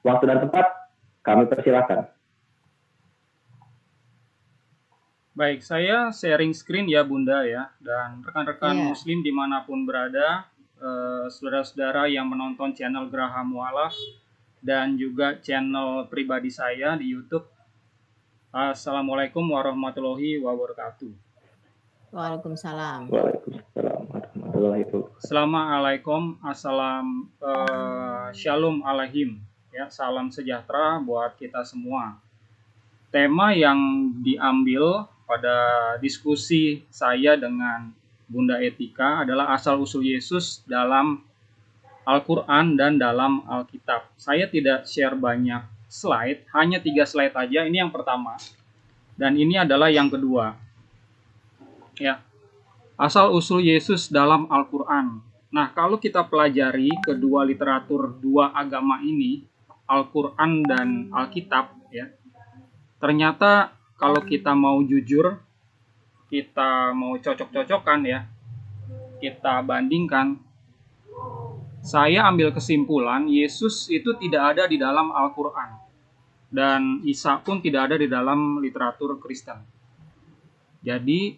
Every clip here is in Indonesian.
Waktu dan tempat kami persilakan. Baik, saya sharing screen ya Bunda ya, dan rekan-rekan Iya. Muslim dimanapun berada, saudara-saudara yang menonton channel Graha Mualaf dan juga channel pribadi saya di YouTube. Assalamualaikum warahmatullahi wabarakatuh. Waalaikumsalam. Waalaikumsalam warahmatullahi wabarakatuh. Assalamualaikum, shalom alaihim, ya, salam sejahtera buat kita semua. Tema yang diambil pada diskusi saya dengan Bunda Etika adalah asal-usul Yesus dalam Al-Quran dan dalam Alkitab. Saya tidak share banyak slide, hanya 3 slide aja. Ini yang pertama, dan ini adalah yang kedua. Ya, asal-usul Yesus dalam Al-Quran. Nah, kalau kita pelajari kedua literatur dua agama ini, Al-Quran dan Alkitab, ya, ternyata kalau kita mau jujur, kita mau cocok-cocokan ya, kita bandingkan, saya ambil kesimpulan Yesus itu tidak ada di dalam Al-Quran, dan Isa pun tidak ada di dalam literatur Kristen. Jadi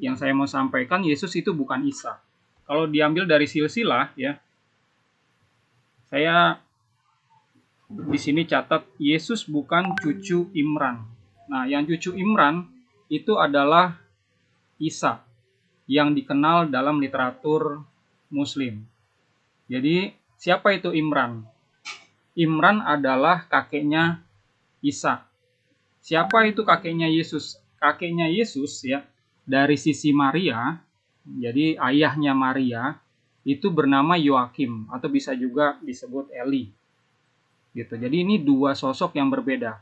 yang saya mau sampaikan, Yesus itu bukan Isa. Kalau diambil dari silsilah ya, saya di sini catat Yesus bukan cucu Imran. Nah, yang cucu Imran itu adalah Isa yang dikenal dalam literatur Muslim. Jadi, siapa itu Imran? Imran adalah kakeknya Isa. Siapa itu kakeknya Yesus? Kakeknya Yesus ya, dari sisi Maria, jadi ayahnya Maria itu bernama Yoakim atau bisa juga disebut Eli. Gitu. Jadi ini dua sosok yang berbeda.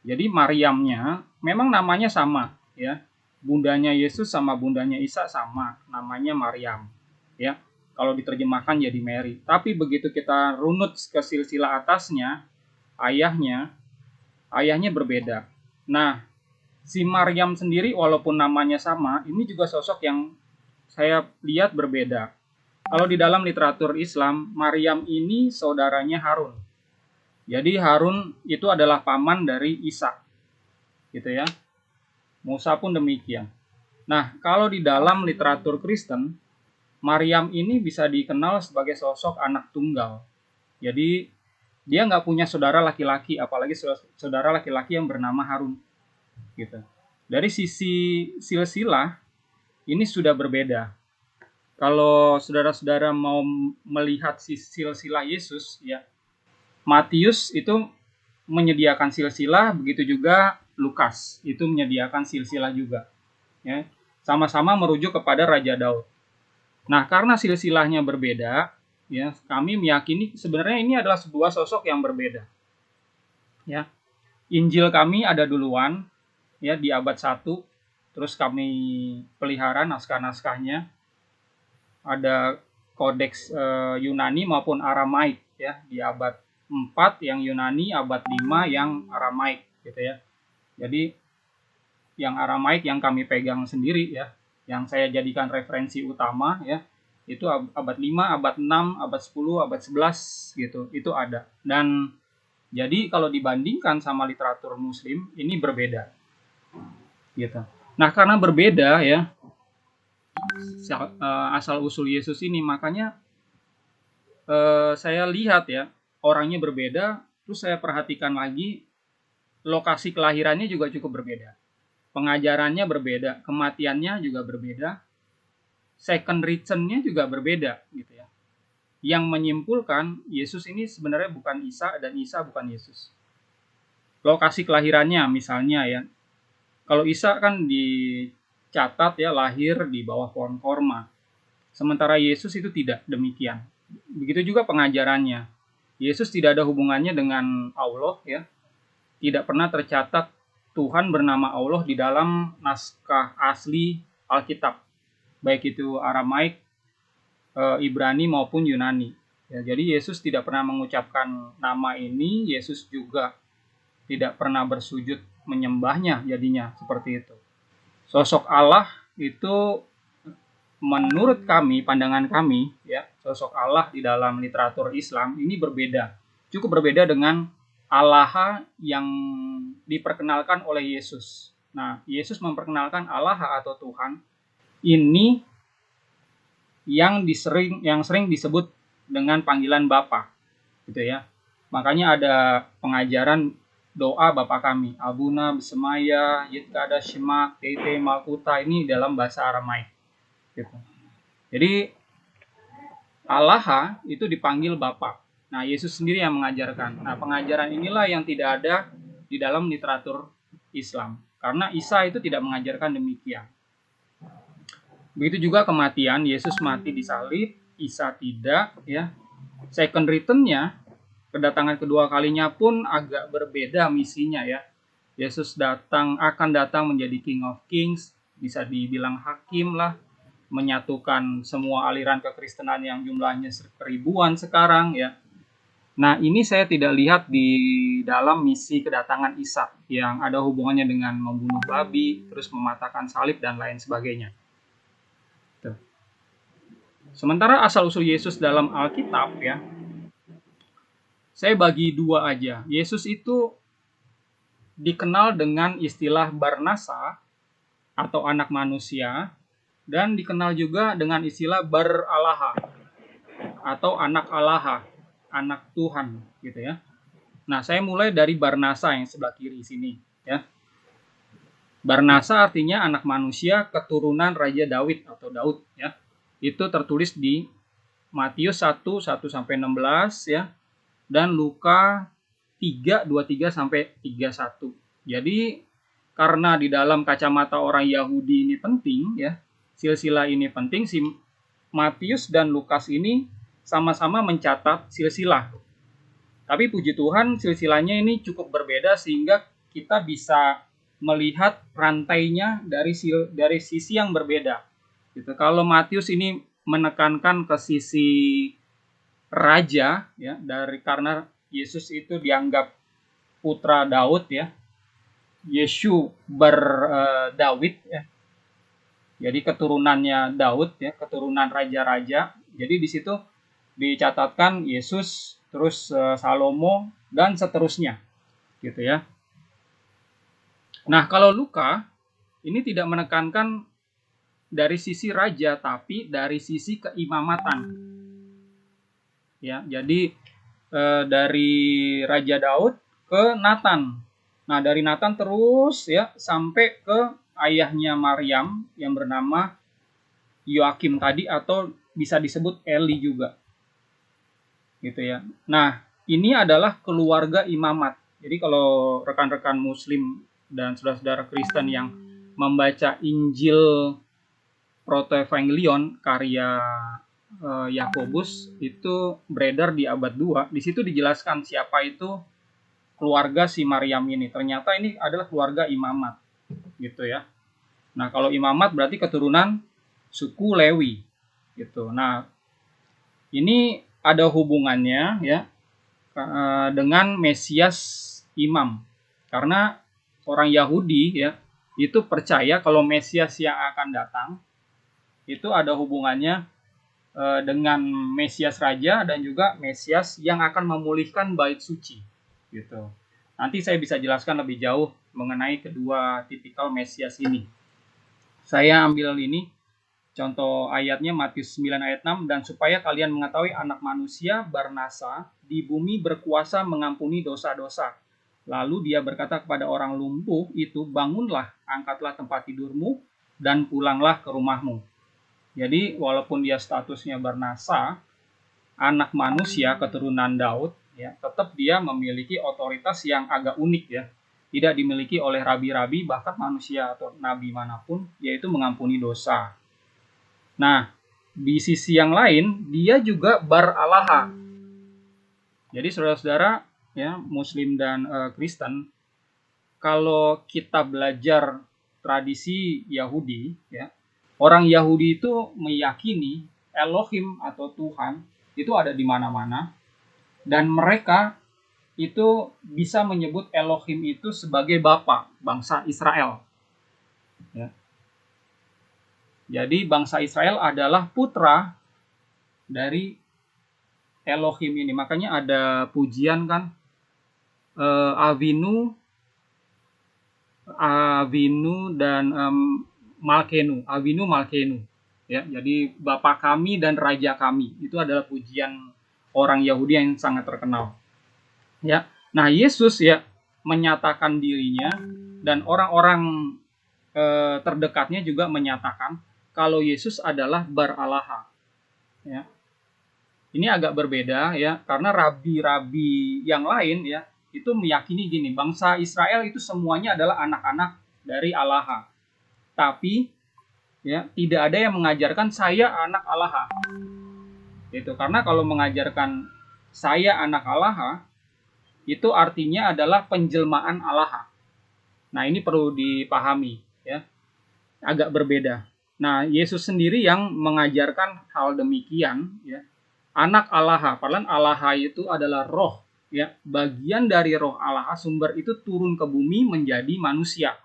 Jadi Maryamnya memang namanya sama ya. Bundanya Yesus sama bundanya Isa sama, namanya Maryam. Ya. Kalau diterjemahkan jadi Mary. Tapi begitu kita runut ke silsilah atasnya, ayahnya berbeda. Nah, si Maryam sendiri walaupun namanya sama, ini juga sosok yang saya lihat berbeda. Kalau di dalam literatur Islam, Maryam ini saudaranya Harun. Jadi Harun itu adalah paman dari Isa, gitu ya. Musa pun demikian. Nah, kalau di dalam literatur Kristen, Maryam ini bisa dikenal sebagai sosok anak tunggal. Jadi dia nggak punya saudara laki-laki, apalagi saudara laki-laki yang bernama Harun, gitu. Dari sisi silsilah ini sudah berbeda. Kalau saudara-saudara mau melihat silsilah Yesus, ya, Matius itu menyediakan silsilah, begitu juga Lukas itu menyediakan silsilah juga. Ya, sama-sama merujuk kepada Raja Daud. Nah, karena silsilahnya berbeda, ya, kami meyakini sebenarnya ini adalah sebuah sosok yang berbeda. Ya, Injil kami ada duluan, ya, di abad 1, terus kami pelihara naskah-naskahnya. Ada kodeks Yunani maupun Aramaik ya, di abad 4 yang Yunani, abad 5 yang Aramaik gitu ya. Jadi yang Aramaik yang kami pegang sendiri ya, yang saya jadikan referensi utama ya, itu abad 5, abad 6, abad 10, abad 11 gitu. Itu ada. Dan jadi kalau dibandingkan sama literatur Muslim ini berbeda. Gitu. Nah, karena berbeda ya, asal usul Yesus ini, makanya saya lihat ya, orangnya berbeda, terus saya perhatikan lagi lokasi kelahirannya juga cukup berbeda, pengajarannya berbeda, kematiannya juga berbeda, second return-nya juga berbeda gitu ya, yang menyimpulkan Yesus ini sebenarnya bukan Isa dan Isa bukan Yesus. Lokasi kelahirannya misalnya ya, kalau Isa kan dicatat ya lahir di bawah pohon korma, sementara Yesus itu tidak demikian. Begitu juga pengajarannya. Yesus tidak ada hubungannya dengan Allah ya. Tidak pernah tercatat Tuhan bernama Allah di dalam naskah asli Alkitab. Baik itu Aramaik, Ibrani maupun Yunani. Ya, jadi Yesus tidak pernah mengucapkan nama ini, Yesus juga tidak pernah bersujud menyembahnya, jadinya seperti itu. Sosok Allah itu menurut kami, pandangan kami ya, sosok Allah di dalam literatur Islam ini berbeda. cukup berbeda dengan Allah yang diperkenalkan oleh Yesus. Nah, Yesus memperkenalkan Allah atau Tuhan ini yang sering disebut dengan panggilan Bapa, gitu ya. Makanya ada pengajaran doa Bapa kami, Abuna Besemaya, Yitkada Shema, Teite Malkuta, ini dalam bahasa Aramaik. Gitu. Jadi Allah itu dipanggil Bapa. Nah, Yesus sendiri yang mengajarkan. Nah, pengajaran inilah yang tidak ada di dalam literatur Islam. Karena Isa itu tidak mengajarkan demikian. Begitu juga kematian, Yesus mati di salib, Isa tidak, ya. Second return-nya, kedatangan kedua kalinya pun agak berbeda misinya, ya. Yesus akan datang menjadi King of Kings, bisa dibilang hakim lah, menyatukan semua aliran kekristenan yang jumlahnya ribuan sekarang, ya. Nah, ini saya tidak lihat di dalam misi kedatangan Isa yang ada hubungannya dengan membunuh babi, terus mematahkan salib dan lain sebagainya. Tuh. Sementara asal-usul Yesus dalam Alkitab, ya, saya bagi dua aja. Yesus itu dikenal dengan istilah Barnasa atau anak manusia, dan dikenal juga dengan istilah Bar-Alaha atau anak Allah, anak Tuhan, gitu ya. Nah, saya mulai dari Barnasa yang sebelah kiri sini, ya. Barnasa artinya anak manusia keturunan Raja Daud atau Daud, ya. Itu tertulis di Matius 1:1-16, ya, dan Luka 3:23 sampai 31. Jadi karena di dalam kacamata orang Yahudi ini penting, ya, silsilah ini penting, si Matius dan Lukas ini sama-sama mencatat silsilah. Tapi puji Tuhan silsilahnya ini cukup berbeda sehingga kita bisa melihat rantainya dari sisi yang berbeda. Gitu. Kalau Matius ini menekankan ke sisi raja, ya, karena Yesus itu dianggap putra Daud, ya. Yesus Daud, ya. Jadi keturunannya Daud, ya, keturunan raja-raja. Jadi di situ dicatatkan Yesus, terus Salomo dan seterusnya, gitu ya. Nah, kalau Luka ini tidak menekankan dari sisi raja, tapi dari sisi keimamatan. Ya, jadi dari Raja Daud ke Nathan. Nah, dari Nathan terus, ya, sampai ke ayahnya Maryam yang bernama Yoakim tadi, atau bisa disebut Eli juga. Gitu ya. Nah, ini adalah keluarga imamat. Jadi kalau rekan-rekan Muslim dan saudara-saudara Kristen yang membaca Injil Protoevangelion karya Yakobus itu beredar di abad 2, di situ dijelaskan siapa itu keluarga si Maryam ini. Ternyata ini adalah keluarga imamat, gitu ya. Nah, kalau imamat berarti keturunan suku Lewi, gitu. Nah, ini ada hubungannya, ya, dengan Mesias imam. Karena orang Yahudi, ya, itu percaya kalau Mesias yang akan datang itu ada hubungannya dengan Mesias Raja dan juga Mesias yang akan memulihkan bait suci, gitu. Nanti saya bisa jelaskan lebih jauh mengenai kedua tipikal Mesias ini. Saya ambil ini contoh ayatnya Matius 9 ayat 6, dan supaya kalian mengetahui anak manusia Barnasa di bumi berkuasa mengampuni dosa-dosa. Lalu dia berkata kepada orang lumpuh itu, bangunlah, angkatlah tempat tidurmu dan pulanglah ke rumahmu. Jadi walaupun dia statusnya Barnasa, anak manusia keturunan Daud, ya, tetap dia memiliki otoritas yang agak unik, ya. Tidak dimiliki oleh rabi-rabi, bahkan manusia atau nabi manapun, yaitu mengampuni dosa. Nah, di sisi yang lain, dia juga Bar-Alaha. Jadi saudara-saudara, ya, Muslim dan Kristen, kalau kita belajar tradisi Yahudi, ya, orang Yahudi itu meyakini Elohim atau Tuhan itu ada di mana-mana, dan mereka itu bisa menyebut Elohim itu sebagai Bapa bangsa Israel. Ya. Jadi bangsa Israel adalah putra dari Elohim ini. Makanya ada pujian kan, Avinu dan Avinu Malkenu. Ya, jadi Bapa kami dan Raja kami. Itu adalah pujian orang Yahudi yang sangat terkenal. Ya. Nah, Yesus ya menyatakan dirinya dan orang-orang terdekatnya juga menyatakan kalau Yesus adalah Bar-Alaha. Ya. Ini agak berbeda ya, karena rabi-rabi yang lain ya itu meyakini gini, bangsa Israel itu semuanya adalah anak-anak dari Allaha. Tapi ya tidak ada yang mengajarkan saya anak Allaha. Itu karena kalau mengajarkan saya anak Allaha itu artinya adalah penjelmaan Allaha. Nah, ini perlu dipahami ya. Agak berbeda. Nah, Yesus sendiri yang mengajarkan hal demikian ya. Anak Allaha, padahal Allaha itu adalah roh ya, bagian dari roh Allaha, sumber itu turun ke bumi menjadi manusia.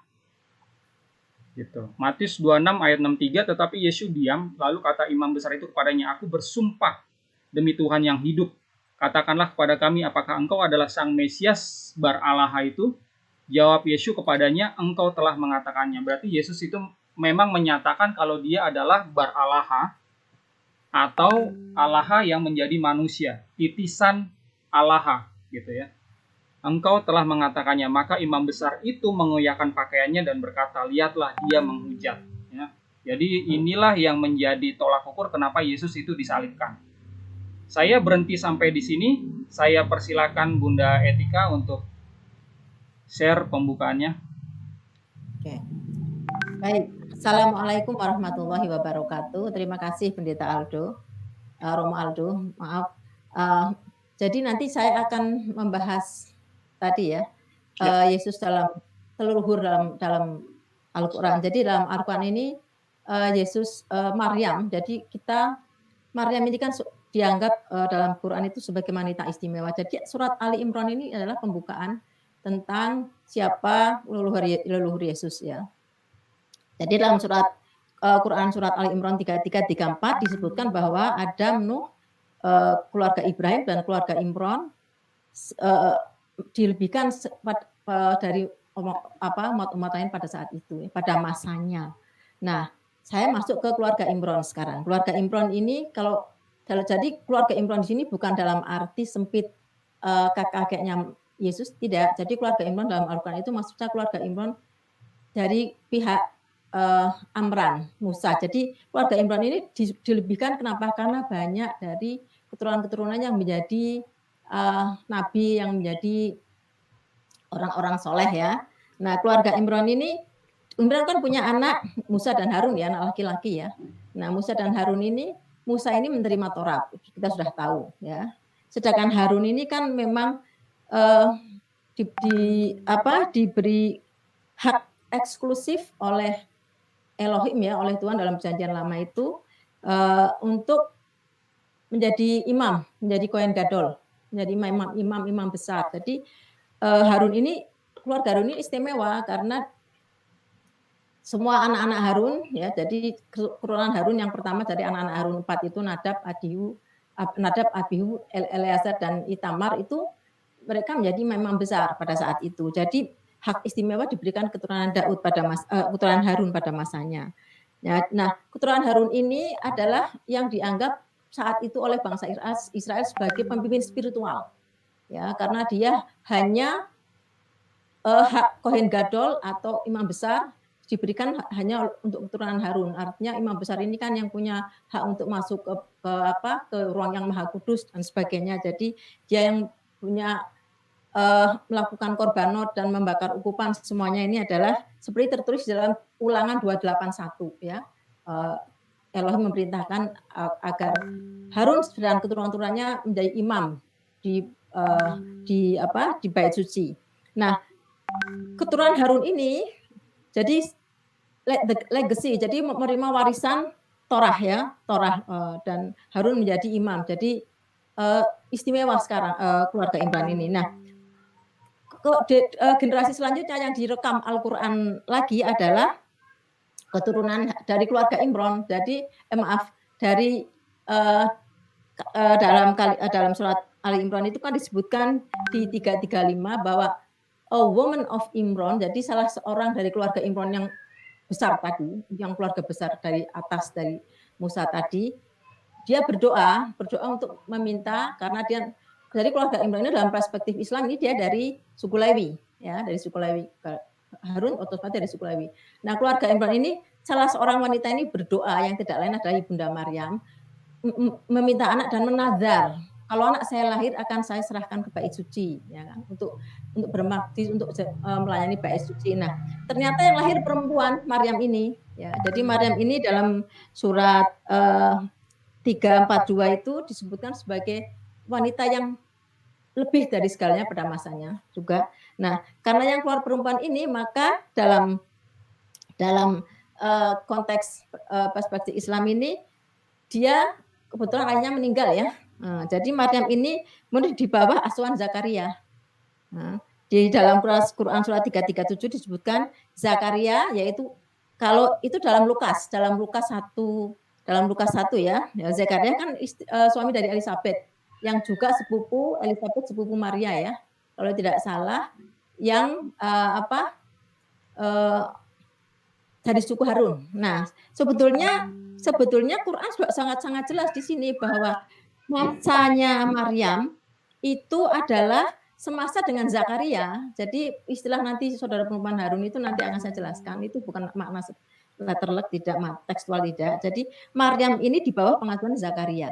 Gitu. Matius 26 ayat 63, tetapi Yesus diam, lalu kata imam besar itu kepadanya, aku bersumpah demi Tuhan yang hidup, katakanlah kepada kami apakah engkau adalah sang Mesias Bar-Alaha itu? Jawab Yesus kepadanya, engkau telah mengatakannya. Berarti Yesus itu memang menyatakan kalau dia adalah Bar-Alaha atau Allaha yang menjadi manusia, titisan Allaha gitu ya. Engkau telah mengatakannya. Maka imam besar itu mengoyakkan pakaiannya dan berkata, lihatlah dia menghujat ya. Jadi inilah yang menjadi tolak ukur kenapa Yesus itu disalibkan. Saya berhenti sampai di sini. Saya persilakan Bunda Etika untuk share pembukaannya. Oke. Baik. Assalamualaikum warahmatullahi wabarakatuh. Terima kasih Pendeta Romo Aldo. Maaf. Jadi nanti saya akan membahas tadi ya, Yesus dalam leluhur dalam Al-Quran. Jadi dalam Al-Quran ini Yesus Maryam. Jadi Maryam ini kan dianggap dalam Quran itu sebagai wanita istimewa. Jadi surat Ali Imran ini adalah pembukaan tentang siapa leluhur Yesus ya. Jadi dalam Quran surat Ali Imran 33-34 disebutkan bahwa Adam, Nuh, keluarga Ibrahim dan keluarga Imran dilebihkan dari umat-umat lain pada saat itu, pada masanya. Nah, saya masuk ke keluarga Imran sekarang. Keluarga Imran ini jadi keluarga Imran di sini bukan dalam arti sempit kakeknya Yesus, tidak. Jadi keluarga Imran dalam Al-Quran itu maksudnya keluarga Imran dari pihak Amran, Musa. Jadi keluarga Imran ini dilebihkan kenapa? Karena banyak dari keturunan-keturunan yang menjadi nabi, yang menjadi orang-orang soleh ya. Nah, keluarga Imran kan punya anak Musa dan Harun ya, anak laki-laki ya. Nah, Musa ini menerima Taurat, kita sudah tahu ya. Sedangkan Harun ini kan memang diberi hak eksklusif oleh Elohim ya, oleh Tuhan dalam perjanjian lama itu untuk menjadi imam, menjadi Kohen Gadol, menjadi imam besar. Jadi keluarga Harun ini istimewa karena semua anak-anak Harun ya, jadi keturunan Harun yang pertama dari anak-anak Harun 4 itu Nadab, Abihu, Eleazar dan Itamar itu mereka menjadi imam besar pada saat itu. Jadi hak istimewa diberikan keturunan keturunan Harun pada masanya. Nah, keturunan Harun ini adalah yang dianggap saat itu oleh bangsa Israel sebagai pemimpin spiritual. Ya, karena dia hanya hak Kohen Gadol atau imam besar diberikan hanya untuk keturunan Harun. Artinya imam besar ini kan yang punya hak untuk masuk ke ruang yang maha kudus dan sebagainya. Jadi dia yang punya melakukan korbanot dan membakar ukupan, semuanya ini adalah seperti tertulis dalam Ulangan 281 ya. Elohim memerintahkan agar Harun dan keturunan-keturunannya menjadi imam di bait suci. Nah, keturunan Harun ini jadi legacy, jadi menerima warisan Torah ya, dan Harun menjadi imam. Jadi istimewa sekarang keluarga Imran ini. Nah, generasi selanjutnya yang direkam Al-Quran lagi adalah keturunan dari keluarga Imran. Jadi dari dalam surat Ali Imran itu kan disebutkan di 335 bahwa a woman of Imran, jadi salah seorang dari keluarga Imran yang besar tadi, yang keluarga besar dari atas dari Musa tadi, dia berdoa untuk meminta, karena dia dari keluarga Imran ini dalam perspektif Islam ini dia dari suku Lewi, ya, dari suku Lewi. Harun otomatis dari suku Lewi. Nah, keluarga Imran ini salah seorang wanita ini berdoa yang tidak lain adalah Ibunda Maryam, meminta anak dan menazar, kalau anak saya lahir akan saya serahkan ke bait suci, ya kan, untuk berbakti, untuk melayani bait suci. Nah, ternyata yang lahir perempuan Maryam ini, ya. Jadi Maryam ini dalam surat 342 itu disebutkan sebagai wanita yang lebih dari segalanya pada masanya juga. Nah, karena yang keluar perempuan ini, maka dalam konteks perspektif Islam ini, dia kebetulan ayahnya meninggal, ya. Nah, jadi Maryam ini di bawah asuhan Zakaria. Nah, di dalam Quran surat 337 disebutkan Zakaria, yaitu kalau itu dalam Lukas 1 ya, Zakaria kan suami dari Elizabeth, yang juga sepupu Maria, ya, kalau tidak salah, yang dari suku Harun. Nah, sebetulnya Quran juga sangat-sangat jelas di sini bahwa masanya Maryam itu adalah semasa dengan Zakaria. Jadi istilah nanti saudara perempuan Harun itu nanti akan saya jelaskan, itu bukan makna letterlek, tidak tekstual, tidak. Jadi Maryam ini di bawah pengasuhan Zakaria.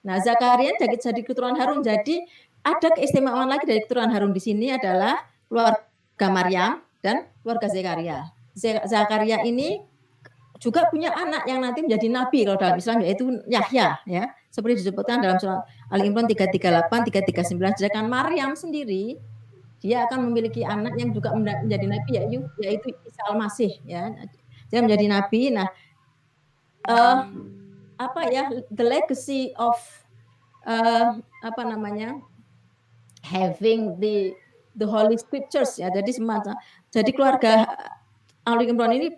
Nah, Zakaria jadi keturunan Harun. Jadi ada keistimewaan lagi dari keturunan Harun di sini adalah keluarga Maryam dan keluarga Zakaria. Zakaria ini juga punya anak yang nanti menjadi nabi kalau dalam Islam, yaitu Yahya, ya, seperti disebutkan dalam surat Ali Imran 338, 339. Sedangkan Maryam sendiri dia akan memiliki anak yang juga menjadi nabi, yaitu Isa Al-Masih, ya. Dia menjadi nabi. Nah, the legacy of having the Holy Scriptures, ya. Jadi keluarga Ali Imran ini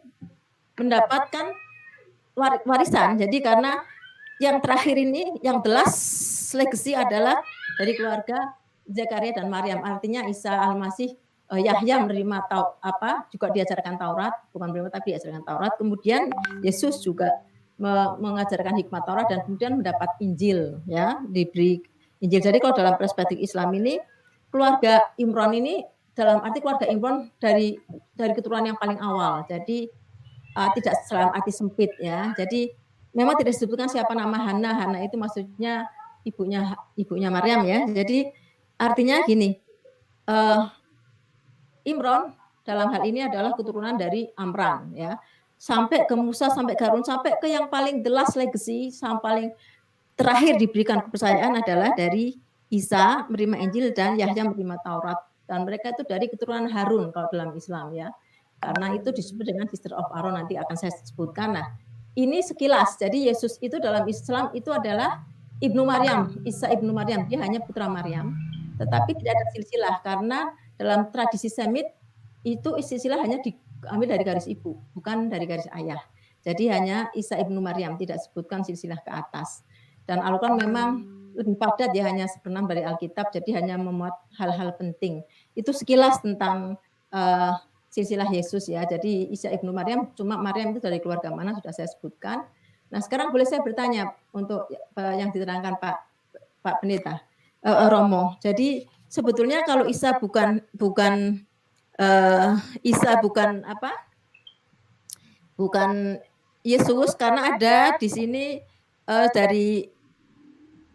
mendapatkan warisan. Jadi karena yang terakhir ini, yang the last legacy adalah dari keluarga Zakaria dan Maryam. Artinya Isa Al-Masih, Yahya menerima juga diajarkan Taurat, bukan menerima tapi diajarkan Taurat. Kemudian Yesus juga mengajarkan hikmat Taurat dan kemudian mendapat Injil, ya, diberi Injil. Jadi kalau dalam perspektif Islam ini, keluarga Imran ini dalam arti keluarga Imran dari keturunan yang paling awal. Jadi tidak dalam arti sempit, ya. Jadi memang tidak disebutkan siapa nama Hana. Hana itu maksudnya ibunya Maryam, ya. Jadi artinya gini, Imran dalam hal ini adalah keturunan dari Amran, ya. Sampai ke Musa, sampai ke Harun, sampai ke yang paling the last legacy, sampai paling terakhir diberikan kepercayaan adalah dari Isa menerima Injil dan Yahya menerima Taurat. Dan mereka itu dari keturunan Harun kalau dalam Islam, ya. Karena itu disebut dengan sister of Aaron, nanti akan saya sebutkan. Nah, ini sekilas. Jadi Yesus itu dalam Islam itu adalah Ibnu Maryam, Isa Ibnu Maryam. Dia hanya putra Maryam, tetapi tidak ada silsilah, karena dalam tradisi Semit itu silsilah hanya diambil dari garis ibu, bukan dari garis ayah. Jadi hanya Isa Ibnu Maryam, tidak sebutkan silsilah ke atas. Dan Al-Quran memang lebih padat, ya, hanya 1/6 dari Alkitab, jadi hanya memuat hal-hal penting. Itu sekilas tentang silsilah Yesus, ya. Jadi Isa Ibnu Maryam, cuma Maryam itu dari keluarga mana sudah saya sebutkan. Nah, sekarang boleh saya bertanya untuk yang diterangkan Pak Pendeta Romo. Jadi sebetulnya kalau Isa bukan Yesus, karena ada di sini dari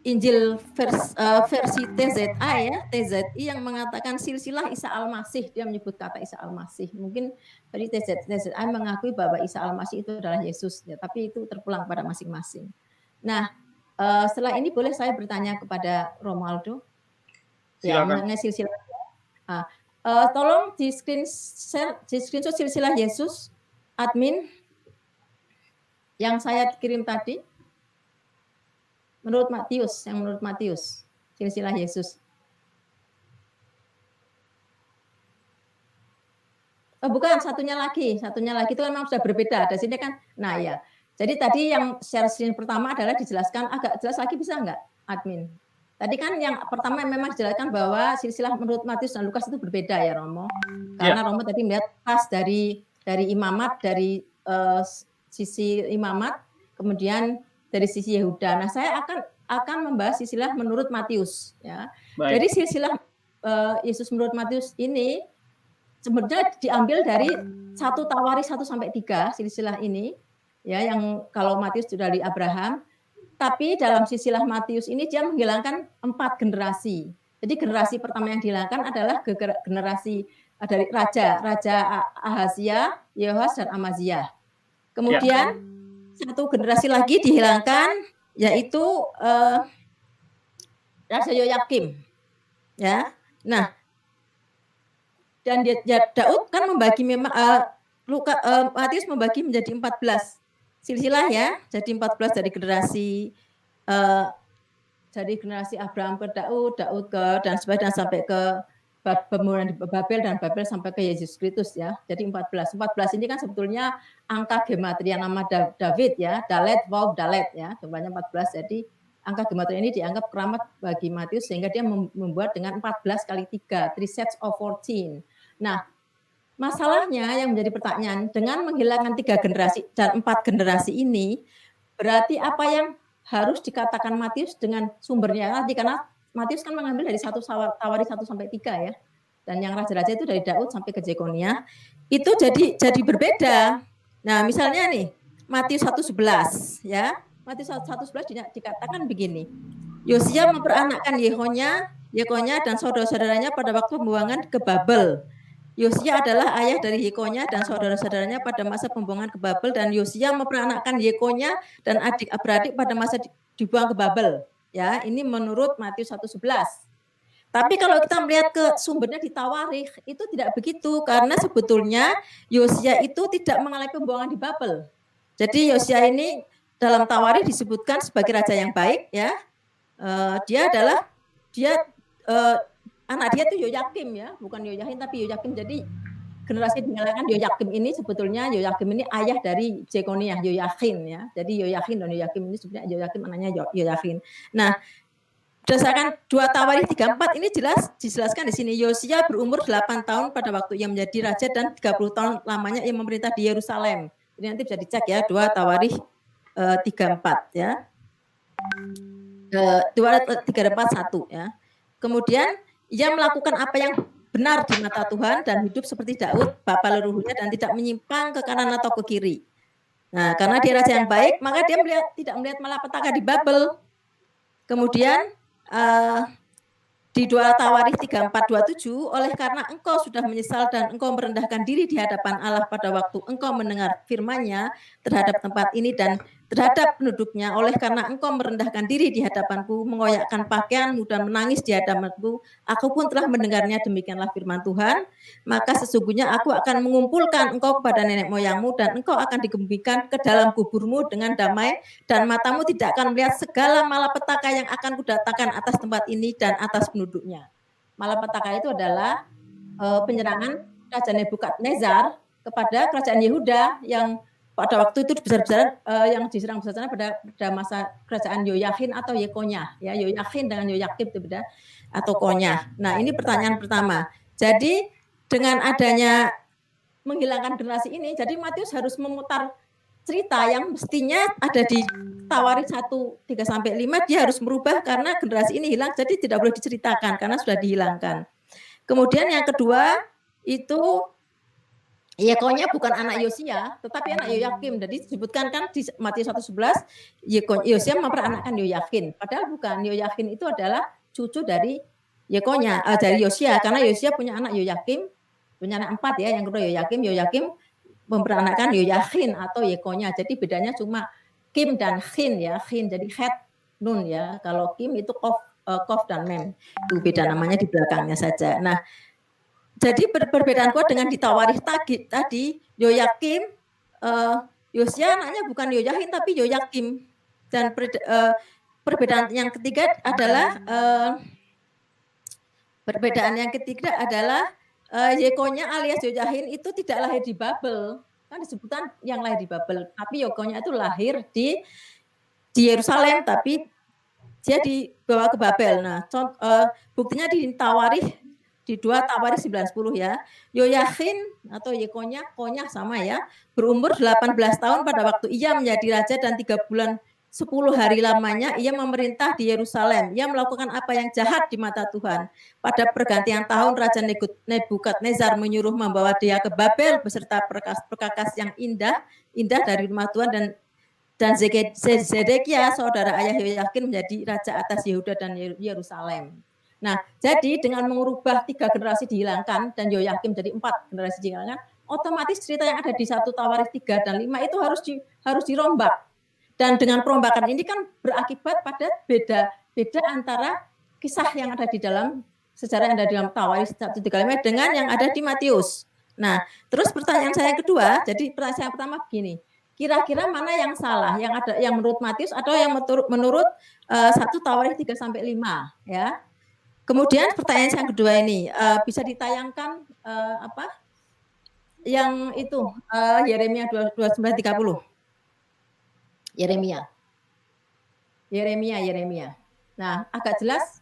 Injil versi TZA, ya, TZI yang mengatakan silsilah Isa Al-Masih. Dia menyebut kata Isa Al-Masih. Mungkin dari TZA mengakui bahwa Isa Al-Masih itu adalah Yesus, ya, tapi itu terpulang pada masing-masing. Nah, setelah ini boleh saya bertanya kepada Romualdo, ya, mengenai silsilah. Tolong di screenshot silsilah Yesus, admin, yang saya kirim tadi. Menurut Matius, silsilah Yesus. Bukan, satunya lagi itu memang sudah berbeda. Di sini kan, nah, ya. Jadi tadi yang share screen pertama adalah dijelaskan agak jelas lagi, bisa enggak? admin. Tadi kan yang pertama memang dijelaskan bahwa silsilah menurut Matius dan Lukas itu berbeda ya Romo. Karena Romo tadi melihat pas dari imamat, dari sisi imamat, kemudian dari sisi Yehuda. Nah, saya akan membahas silsilah menurut Matius ya. Baik. Jadi silsilah Yesus menurut Matius ini sebenarnya diambil dari 1 Tawarik 1 sampai 3 silsilah ini ya, yang kalau Matius sudah dari Abraham. Tapi dalam silsilah Matius ini dia menghilangkan 4 generasi. Jadi generasi pertama yang dihilangkan adalah generasi dari Raja Ahazia, Yehoas, dan Amaziah. Kemudian satu generasi lagi dihilangkan, yaitu Raja Yoyakim. Ya, nah, dan Daud kan membagi Matius membagi menjadi 14 silsilah ya, jadi 14 dari generasi Abraham ke Daud ke dan sebagainya sampai ke Babel dan Babel sampai ke Yesus Kristus ya. Jadi 14 ini kan sebetulnya angka gematria nama David ya, Dalet, Waw, Dalet ya, jumlahnya 14. Jadi angka gematria ini dianggap keramat bagi Matius sehingga dia membuat dengan 14 kali 3 sets of 14. Nah, masalahnya yang menjadi pertanyaan, dengan menghilangkan 3 generasi dan 4 generasi ini, berarti apa yang harus dikatakan Matius dengan sumbernya? Karena Matius kan mengambil dari 1 Tawarik 1 sampai 3 ya. Dan yang raja-raja itu dari Daud sampai ke Jekonia. Itu jadi berbeda. Nah, misalnya nih, Matius 1:11 ya. Matius 1:11 dikatakan begini. Yosia memperanakkan Yekonya dan saudara-saudaranya pada waktu pembuangan ke Babel. Yosia adalah ayah dari Yekonya dan saudara-saudaranya pada masa pembuangan ke Babel, dan Yosia memperanakkan Yekonya dan adik-beradik pada masa dibuang ke Babel. Ya, ini menurut Matius 1:11. Tapi kalau kita melihat ke sumbernya di Tawarikh, itu tidak begitu, karena sebetulnya Yosia itu tidak mengalami pembuangan di Babel. Jadi Yosia ini dalam Tawarikh disebutkan sebagai raja yang baik ya. Anak dia itu Yoyakim ya, bukan Yoyahin tapi Yoyakim. Jadi generasi dihilangkan Yoyakim ini, sebetulnya Yoyakim ini ayah dari Jekonia, Yoyakhin ya. Jadi Yoyakhin dan Yoyakim ini sebenarnya Yoyakim anaknya Yoyakhin. Nah, berdasarkan 2 Tawarikh 3:4 ini dijelaskan di sini, Yosia berumur 8 tahun pada waktu ia menjadi raja dan 30 tahun lamanya ia memerintah di Yerusalem. Ini nanti bisa dicek ya, 2 Tawarikh 3:4 ya. 3:4:1 ya. Kemudian ia melakukan apa yang benar di mata Tuhan dan hidup seperti Daud, bapa leluhurnya, dan tidak menyimpang ke kanan atau ke kiri. Nah, karena dia raja yang baik, maka dia tidak melihat malapetaka di Babel. Kemudian di 2 Tawarikh 3:4-27, oleh karena engkau sudah menyesal dan engkau merendahkan diri di hadapan Allah pada waktu engkau mendengar firman-Nya terhadap tempat ini dan terhadap penduduknya, oleh karena engkau merendahkan diri di hadapanku, mengoyakkan pakaianmu dan menangis di hadapanku, aku pun telah mendengarnya, demikianlah firman Tuhan, maka sesungguhnya aku akan mengumpulkan engkau kepada nenek moyangmu dan engkau akan dikembalikan ke dalam kuburmu dengan damai, dan matamu tidak akan melihat segala malapetaka yang akan kudatangkan atas tempat ini dan atas penduduknya. Malapetaka itu adalah penyerangan Raja Nebukadnezar kepada kerajaan Yehuda yang pada waktu itu besar-besaran, yang diserang besar-besaran pada masa kerajaan Yoyakhin atau Yekonya ya. Yoyakhin dengan Yoyakim itu beda, atau Konya. Nah, ini pertanyaan pertama. Jadi dengan adanya menghilangkan generasi ini, jadi Matius harus memutar cerita yang mestinya ada di Tawarikh 1:3-5, dia harus merubah karena generasi ini hilang, jadi tidak boleh diceritakan karena sudah dihilangkan. Kemudian yang kedua itu Yekonya bukan anak Yosia, tetapi anak Yoyakim. Jadi disebutkan kan di Matius 1:11, Yosia memperanakkan Yoyakin. Padahal bukan, Yoyakin itu adalah cucu dari Yekonya, dari Yosia, karena Yosia punya anak Yoyakim, punya anak 4 ya, yang kedua Yoyakim memperanakkan Yoyakin atau Yekonya. Jadi bedanya cuma Kim dan Khin ya, Khin jadi Het Nun ya. Kalau Kim itu Kof dan Mem. Itu beda namanya di belakangnya saja. Nah, jadi perbedaan kuat dengan di Tawarikh tadi, Yoyakim, Yosia anaknya bukan Yoyahin tapi Yoyakim. Dan perbedaan yang ketiga adalah Yekonya alias Yoyahin itu tidak lahir di Babel. Kan disebutkan yang lahir di Babel, tapi Yekonya itu lahir di Yerusalem, tapi dia dibawa ke Babel. Nah, buktinya di Tawarikh, di 2 Tawarikh 9:10 ya. Yoyakhin atau Konyah sama ya, berumur 18 tahun pada waktu ia menjadi raja dan 3 bulan 10 hari lamanya ia memerintah di Yerusalem. Ia melakukan apa yang jahat di mata Tuhan. Pada pergantian tahun Raja Nebukadnezar menyuruh membawa dia ke Babel beserta perkakas yang indah dari rumah Tuhan dan Zedekia saudara ayah Yoyakin menjadi raja atas Yehuda dan Yerusalem. Nah, jadi dengan mengubah 3 generasi dihilangkan dan Yoyakim menjadi 4 generasi dihilangkan, otomatis cerita yang ada di 1 Tawarikh 3 dan 5 itu harus dirombak. Dan dengan perombakan ini kan berakibat pada beda antara kisah yang ada di dalam sejarah yang ada di dalam Tawarikh 1, 3, 5 dengan yang ada di Matius. Nah, terus pertanyaan saya kedua, jadi pertanyaan saya pertama begini. Kira-kira mana yang salah, yang menurut Matius atau yang menurut 1 Tawarikh 3 sampai 5 ya. Kemudian pertanyaan yang kedua ini bisa ditayangkan yang itu Yeremia 29:30. Yeremia. Nah, agak jelas.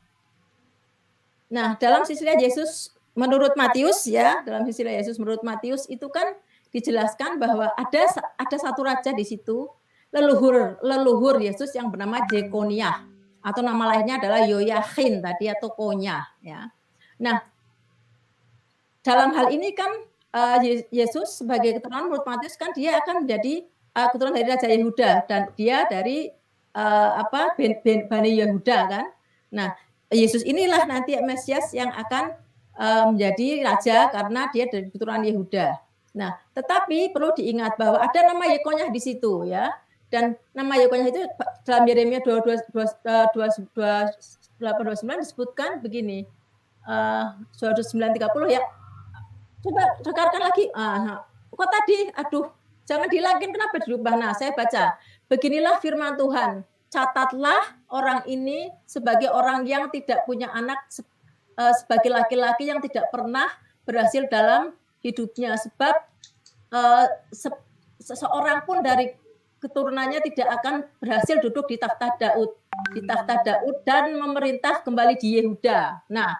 Nah, dalam silsilah Yesus menurut Matius ya, menurut Matius itu kan dijelaskan bahwa ada satu raja di situ, leluhur Yesus yang bernama Jekoniah atau nama lainnya adalah Yoyakhin tadi atau Konyah ya. Nah, dalam hal ini kan Yesus sebagai keturunan menurut Matius kan dia akan menjadi keturunan dari Raja Yehuda dan dia dari Bani Yehuda kan. Nah, Yesus inilah nanti Mesias yang akan menjadi raja karena dia dari keturunan Yehuda. Nah, tetapi perlu diingat bahwa ada nama Yekonyah di situ ya. Dan nama Yekonyah itu dalam Yeremia 28:29 disebutkan begini. 29:30 ya. Coba dengarkan lagi. Kok tadi? Aduh, jangan dihilangin, kenapa dirubah? Nah, saya baca. Beginilah firman Tuhan. Catatlah orang ini sebagai orang yang tidak punya anak, sebagai laki-laki yang tidak pernah berhasil dalam hidupnya. Sebab seseorang pun dari keturunannya tidak akan berhasil duduk di takhta Daud dan memerintah kembali di Yehuda. Nah,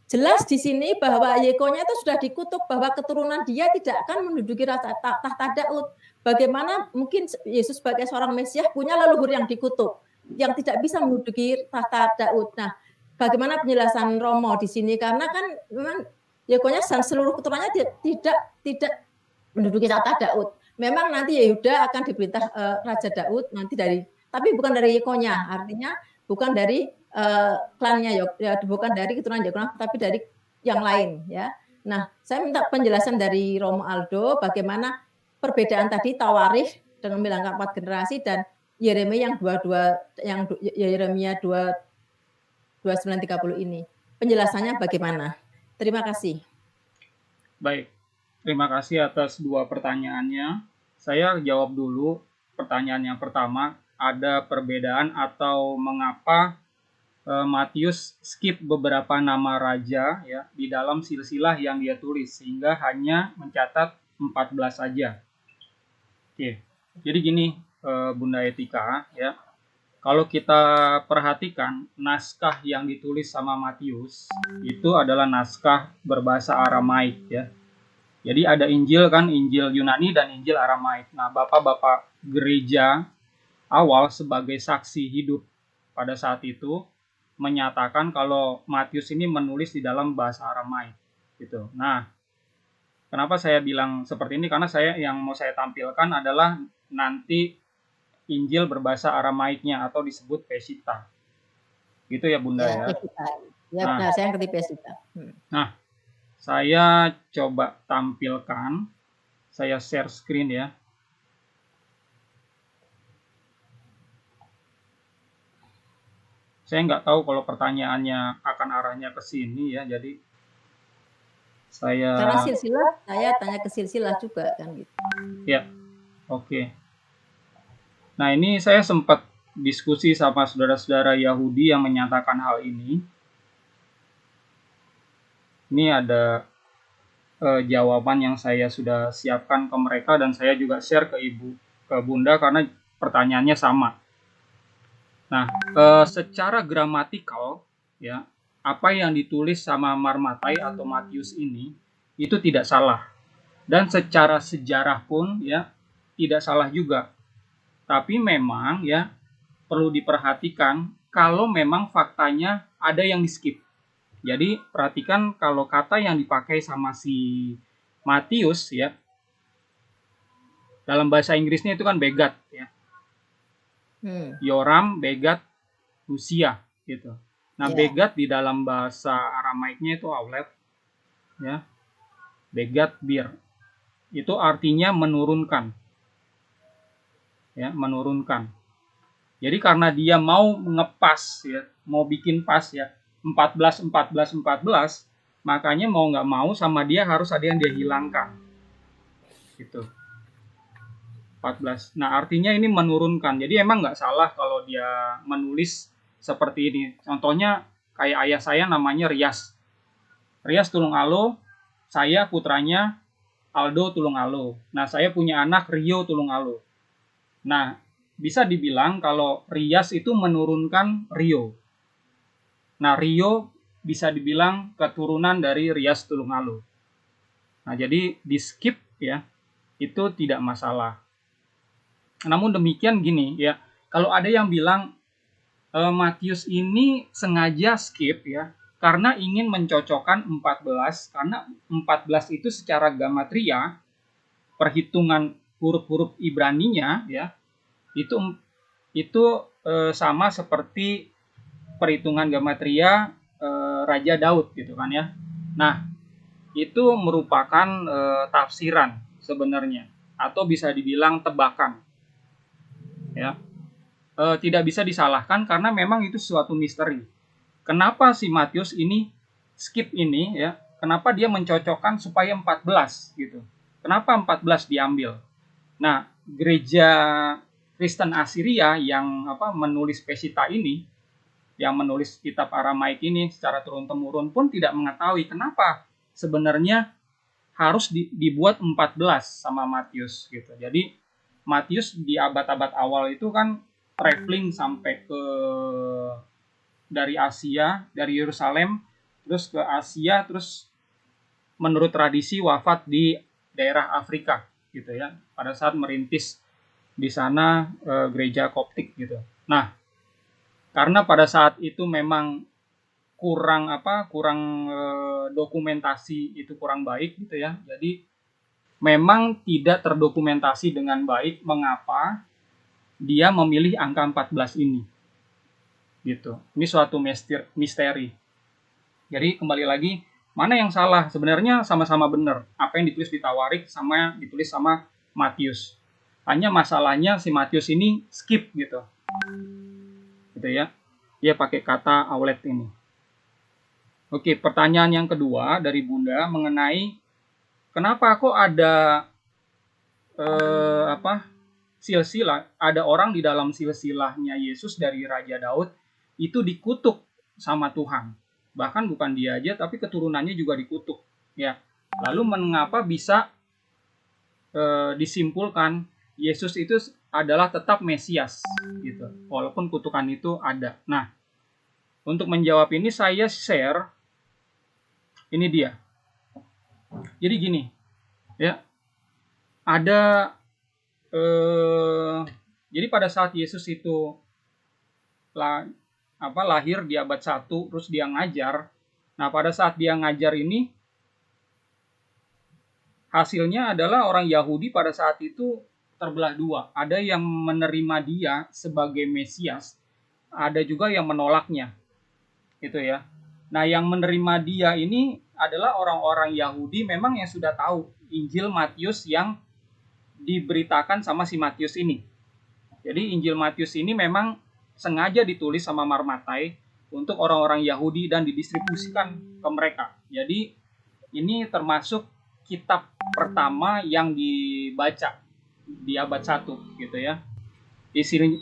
jelas di sini bahwa Yekonya itu sudah dikutuk bahwa keturunan dia tidak akan menduduki tahta Daud. Bagaimana mungkin Yesus sebagai seorang Mesias punya leluhur yang dikutuk, yang tidak bisa menduduki tahta Daud. Nah, bagaimana penjelasan Romo di sini? Karena kan memang Yekonya seluruh keturunannya tidak menduduki tahta Daud. Memang nanti Yehuda akan diperintah Raja Daud nanti tapi bukan dari Yekonya, artinya bukan dari klannya bukan dari keturunan Yekonya, tapi dari yang lain ya. Nah, saya minta penjelasan dari Romo Aldo bagaimana perbedaan tadi Tawarikh dengan bilang 4 generasi dan Yeremia yang Yeremia 29:30 ini. Penjelasannya bagaimana? Terima kasih. Baik. Terima kasih atas 2 pertanyaannya. Saya jawab dulu pertanyaan yang pertama. Ada perbedaan atau mengapa Matius skip beberapa nama raja ya di dalam silsilah yang dia tulis sehingga hanya mencatat 14 saja. Oke. Jadi gini Bunda Etika ya. Kalau kita perhatikan naskah yang ditulis sama Matius itu adalah naskah berbahasa Aramaik ya. Jadi ada Injil kan, Injil Yunani dan Injil Aramaik. Nah, bapak-bapak gereja awal sebagai saksi hidup pada saat itu menyatakan kalau Matius ini menulis di dalam bahasa Aramaik gitu. Nah, kenapa saya bilang seperti ini? Karena yang mau saya tampilkan adalah nanti Injil berbahasa Aramaiknya atau disebut Peshitta. Gitu ya Bunda ya. Ya, benar, saya ngerti Peshitta. Nah, saya coba tampilkan, saya share screen ya. Saya nggak tahu kalau pertanyaannya akan arahnya ke sini ya, jadi saya... Karena silsilah, saya tanya ke silsilah juga kan gitu. Ya, oke. Nah, ini saya sempat diskusi sama saudara-saudara Yahudi yang menyatakan hal ini. Ini ada jawaban yang saya sudah siapkan ke mereka dan saya juga share ke Bunda karena pertanyaannya sama. Nah, secara gramatikal ya, apa yang ditulis sama Marmatai atau Matius ini itu tidak salah. Dan secara sejarah pun ya tidak salah juga. Tapi memang ya perlu diperhatikan kalau memang faktanya ada yang di-skip. Jadi perhatikan kalau kata yang dipakai sama si Matius ya, dalam bahasa Inggrisnya itu kan begat ya. Yoram, begat, Usia gitu. Nah, Ya. begat di dalam bahasa Aramaiknya itu aulet ya. Begat bir. Itu artinya menurunkan. Ya, menurunkan. Jadi karena dia mau ngepas ya, mau bikin pas ya, 14 14 14, makanya mau nggak mau sama dia harus ada yang dia hilangkan. Gitu. 14. Nah, artinya ini menurunkan. Jadi emang nggak salah kalau dia menulis seperti ini. Contohnya kayak ayah saya namanya Rias. Rias Tulungalo, saya putranya Aldo Tulungalo. Nah, saya punya anak Rio Tulungalo. Nah, bisa dibilang kalau Rias itu menurunkan Rio. Nah, Rio bisa dibilang keturunan dari Rias Tulungalo. Nah, jadi di skip ya, itu tidak masalah. Namun demikian gini ya, kalau ada yang bilang Matius ini sengaja skip ya, karena ingin mencocokkan 14, karena 14 itu secara gamatria, perhitungan huruf-huruf Ibraninya ya, itu sama seperti perhitungan gamatria Raja Daud gitu kan ya. Nah, itu merupakan tafsiran sebenarnya, atau bisa dibilang tebakan ya. Tidak bisa disalahkan karena memang itu suatu misteri. Kenapa si Matius ini skip ini ya? Kenapa dia mencocokkan supaya 14 gitu? Kenapa 14 diambil? Nah, gereja Kristen Assyria yang menulis Pesita ini, yang menulis kitab Aramaik ini secara turun-temurun pun tidak mengetahui kenapa sebenarnya harus dibuat 14 sama Matius gitu. Jadi Matius di abad-abad awal itu kan traveling sampai ke dari Asia, dari Yerusalem, terus ke Asia, terus menurut tradisi wafat di daerah Afrika gitu ya, pada saat merintis di sana gereja Koptik gitu. Nah, karena pada saat itu memang kurang dokumentasi itu kurang baik gitu ya. Jadi memang tidak terdokumentasi dengan baik mengapa dia memilih angka 14 ini. Gitu. Ini suatu misteri. Jadi kembali lagi, mana yang salah? Sebenarnya sama-sama benar. Apa yang ditulis di Tawarik sama ditulis sama Matius. Hanya masalahnya si Matius ini skip gitu. Gitu ya. Dia pakai kata aulet ini. Oke, pertanyaan yang kedua dari Bunda mengenai kenapa kok ada silsilah, ada orang di dalam silsilahnya Yesus dari Raja Daud itu dikutuk sama Tuhan. Bahkan bukan dia aja, tapi keturunannya juga dikutuk. Ya, lalu mengapa bisa disimpulkan Yesus itu adalah tetap Mesias, gitu. Walaupun kutukan itu ada. Nah, untuk menjawab ini saya share. Ini dia. Jadi gini, ya, ada jadi pada saat Yesus itu lahir di abad 1, terus dia ngajar. Nah, pada saat dia ngajar ini hasilnya adalah orang Yahudi pada saat itu terbelah dua. Ada yang menerima dia sebagai Mesias, ada juga yang menolaknya. Gitu ya. Nah, yang menerima dia ini adalah orang-orang Yahudi memang yang sudah tahu Injil Matius yang diberitakan sama si Matius ini. Jadi Injil Matius ini memang sengaja ditulis sama Marmatai untuk orang-orang Yahudi dan didistribusikan ke mereka. Jadi ini termasuk kitab pertama yang dibaca di abad 1 gitu ya.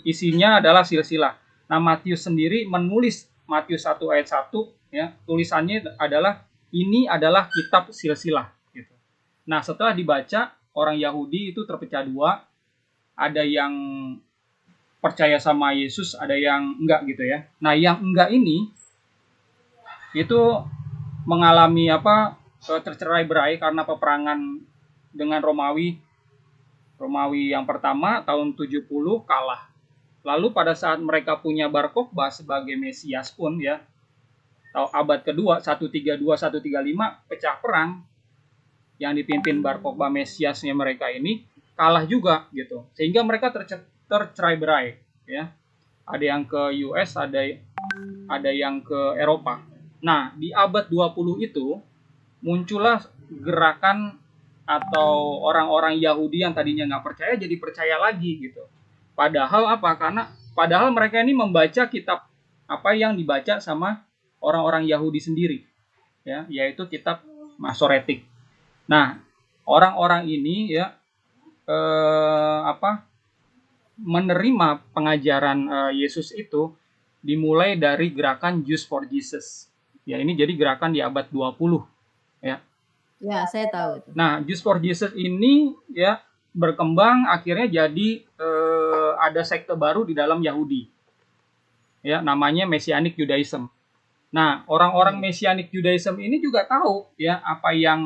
Isinya adalah silsilah. Nah, Matius sendiri menulis Matius 1 ayat 1 ya, tulisannya adalah ini adalah kitab silsilah gitu. Nah, setelah dibaca orang Yahudi itu terpecah dua, ada yang percaya sama Yesus, ada yang enggak gitu ya. Nah, yang enggak ini itu mengalami tercerai-berai karena peperangan dengan Romawi. Romawi yang pertama tahun 70 kalah. Lalu pada saat mereka punya Bar Kokhba sebagai Mesias pun ya, abad kedua 132 135 pecah perang, yang dipimpin Bar Kokhba Mesiasnya mereka ini kalah juga gitu. Sehingga mereka tercerai-berai ya. Ada yang ke US, ada yang ke Eropa. Nah, di abad 20 itu muncullah gerakan atau orang-orang Yahudi yang tadinya nggak percaya jadi percaya lagi gitu. Padahal apa? Padahal mereka ini membaca kitab apa yang dibaca sama orang-orang Yahudi sendiri, ya, yaitu kitab Masoretik. Nah, orang-orang ini ya menerima pengajaran Yesus itu dimulai dari gerakan Jews for Jesus. Ya, ini jadi gerakan di abad 20 ya. Ya, saya tahu itu. Nah, Jews for Jesus ini ya berkembang akhirnya jadi ada sekte baru di dalam Yahudi. Ya, namanya Messianic Judaism. Nah, orang-orang Messianic Judaism ini juga tahu ya apa yang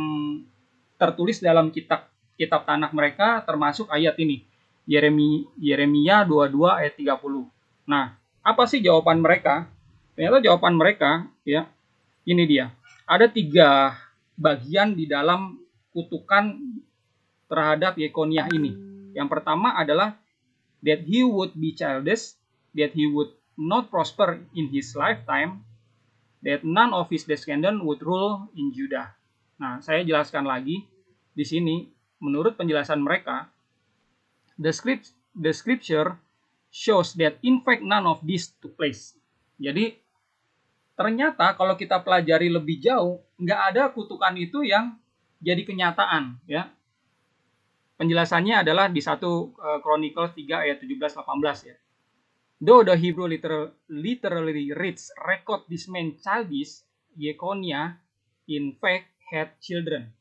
tertulis dalam kitab Tanakh mereka, termasuk ayat ini. Yeremia 22 ayat 30. Nah, apa sih jawaban mereka? Ternyata jawaban mereka ya ini dia. Ada 3 bagian di dalam kutukan terhadap Yekoniah ini. Yang pertama adalah that he would be childish, that he would not prosper in his lifetime, that none of his descendants would rule in Judah. Nah, saya jelaskan lagi di sini. Menurut penjelasan mereka, the scripture shows that in fact none of this took place. Jadi ternyata kalau kita pelajari lebih jauh, nggak ada kutukan itu yang jadi kenyataan ya. Penjelasannya adalah di 1 Chronicles 3 ayat 17-18 ya. Though the Hebrew literally reads record this man childish, Yekoniah in fact had children.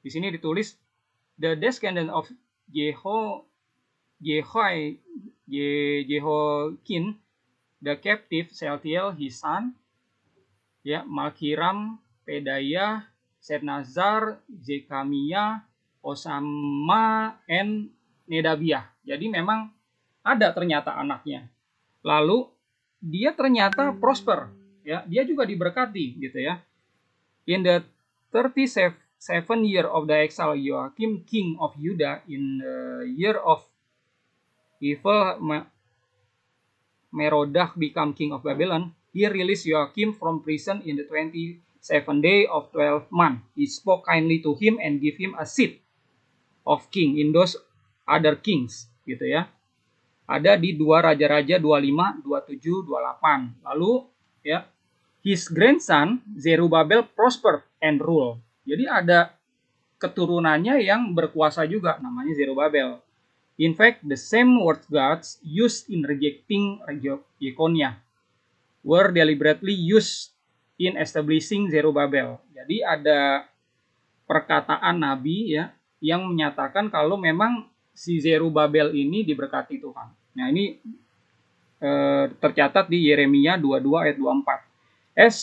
Di sini ditulis the descendant of Jehoiakim, the captive Shealtiel his son, ya, Malkiram, Pedaiah, Setnazar, Zekamiah, Osama, and Nedabiah. Jadi memang ada ternyata anaknya. Lalu dia ternyata prosper, ya, dia juga diberkati gitu ya. In the 37 year of the exile Joachim king of Judah, in the year of evil Merodach become king of Babylon, he released Joachim from prison in the 27th day of 12th month. He spoke kindly to him and give him a seat of king in those other kings gitu ya. Ada di 2 Raja-Raja 25, 27, 28. Lalu ya, his grandson Zerubbabel prosper and rule. Jadi ada keturunannya yang berkuasa juga, namanya Zerubbabel. In fact, the same word gods used in rejecting Yekoniah were deliberately used in establishing Zerubbabel. Jadi ada perkataan nabi ya yang menyatakan kalau memang si Zerubbabel ini diberkati Tuhan. Nah, ini tercatat di Yeremia 22 ayat 24. As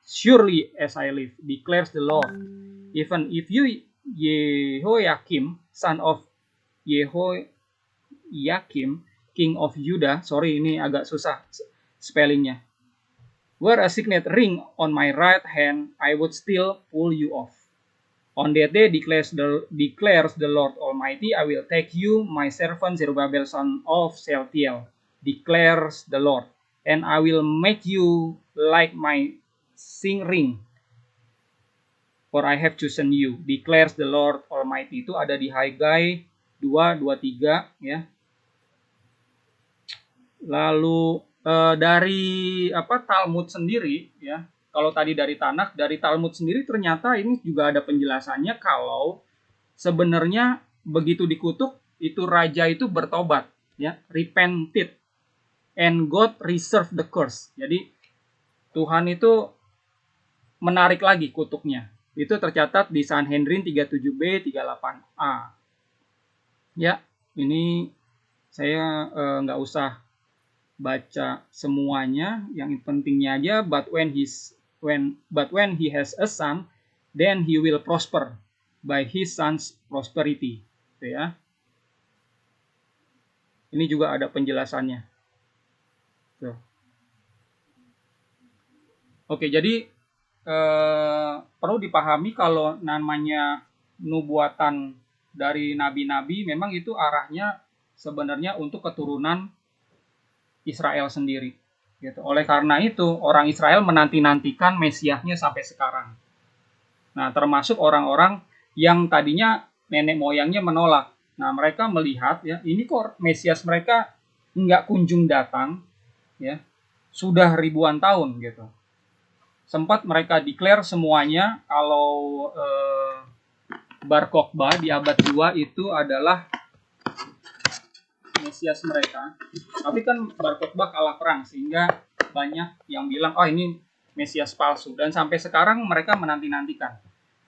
surely as I live, declares the Lord, even if you Jehoiakim, son of Jehoiakim, king of Judah, sorry ini agak susah spellingnya, wear a signet ring on my right hand, I would still pull you off. On that day declares the Lord Almighty, I will take you, my servant Zerubbabel son of Shealtiel, declares the Lord, and I will make you like my sing ring, for I have chosen you, declares the Lord Almighty. Itu ada di Hagai 2:23 ya. Lalu dari Talmud sendiri ya. Kalau tadi dari Tanakh, dari Talmud sendiri ternyata ini juga ada penjelasannya kalau sebenarnya begitu dikutuk itu raja itu bertobat ya, repented, and God reserved the curse. Jadi Tuhan itu menarik lagi kutuknya. Itu tercatat di Sanhedrin 37b 38a. Ya, ini saya nggak usah baca semuanya, yang pentingnya aja, but when he has a son, then he will prosper by his son's prosperity. Gitu ya. Ini juga ada penjelasannya. Tuh. Oke, jadi perlu dipahami kalau namanya nubuatan dari nabi-nabi memang itu arahnya sebenarnya untuk keturunan Israel sendiri. Gitu. Oleh karena itu orang Israel menanti-nantikan Mesiasnya sampai sekarang. Nah, termasuk orang-orang yang tadinya nenek moyangnya menolak. Nah, mereka melihat ya ini kok Mesias mereka nggak kunjung datang, ya sudah ribuan tahun gitu. Sempat mereka declare semuanya kalau Bar Kokhba di abad 2 itu adalah Mesias mereka. Tapi kan Bar Kokhba kalah perang sehingga banyak yang bilang oh ini Mesias palsu, dan sampai sekarang mereka menanti-nantikan.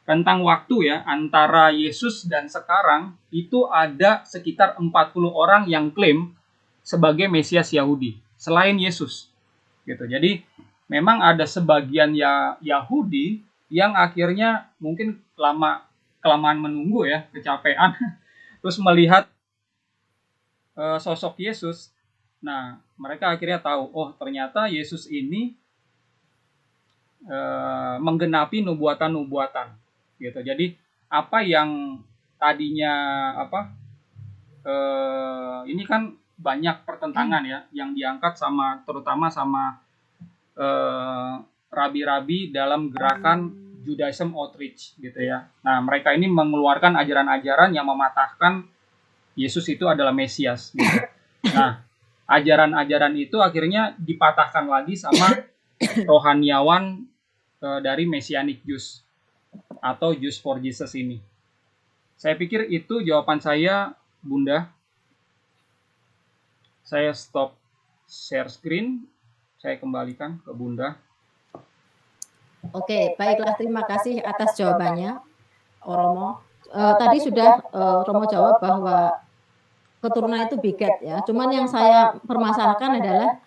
Rentang waktu ya antara Yesus dan sekarang itu ada sekitar 40 orang yang klaim sebagai Mesias Yahudi selain Yesus. Gitu. Jadi memang ada sebagian Yahudi yang akhirnya mungkin kelamaan menunggu ya, kecapean, terus melihat sosok Yesus. Nah, mereka akhirnya tahu, oh ternyata Yesus ini menggenapi nubuatan-nubuatan, gitu. Jadi apa yang tadinya ini kan banyak pertentangan ya yang diangkat terutama sama rabi-rabi dalam gerakan Judaism Outreach gitu ya. Nah, mereka ini mengeluarkan ajaran-ajaran yang mematahkan Yesus itu adalah Mesias gitu. Nah, ajaran-ajaran itu akhirnya dipatahkan lagi sama rohaniawan dari Messianic Jews atau Jews for Jesus ini. Saya pikir itu jawaban saya, Bunda. Saya stop share screen. Saya kembalikan ke Bunda. Oke, baiklah, terima kasih atas jawabannya, Romo. Tadi sudah Romo jawab bahwa keturunan itu biget ya. Cuman yang saya permasalahkan adalah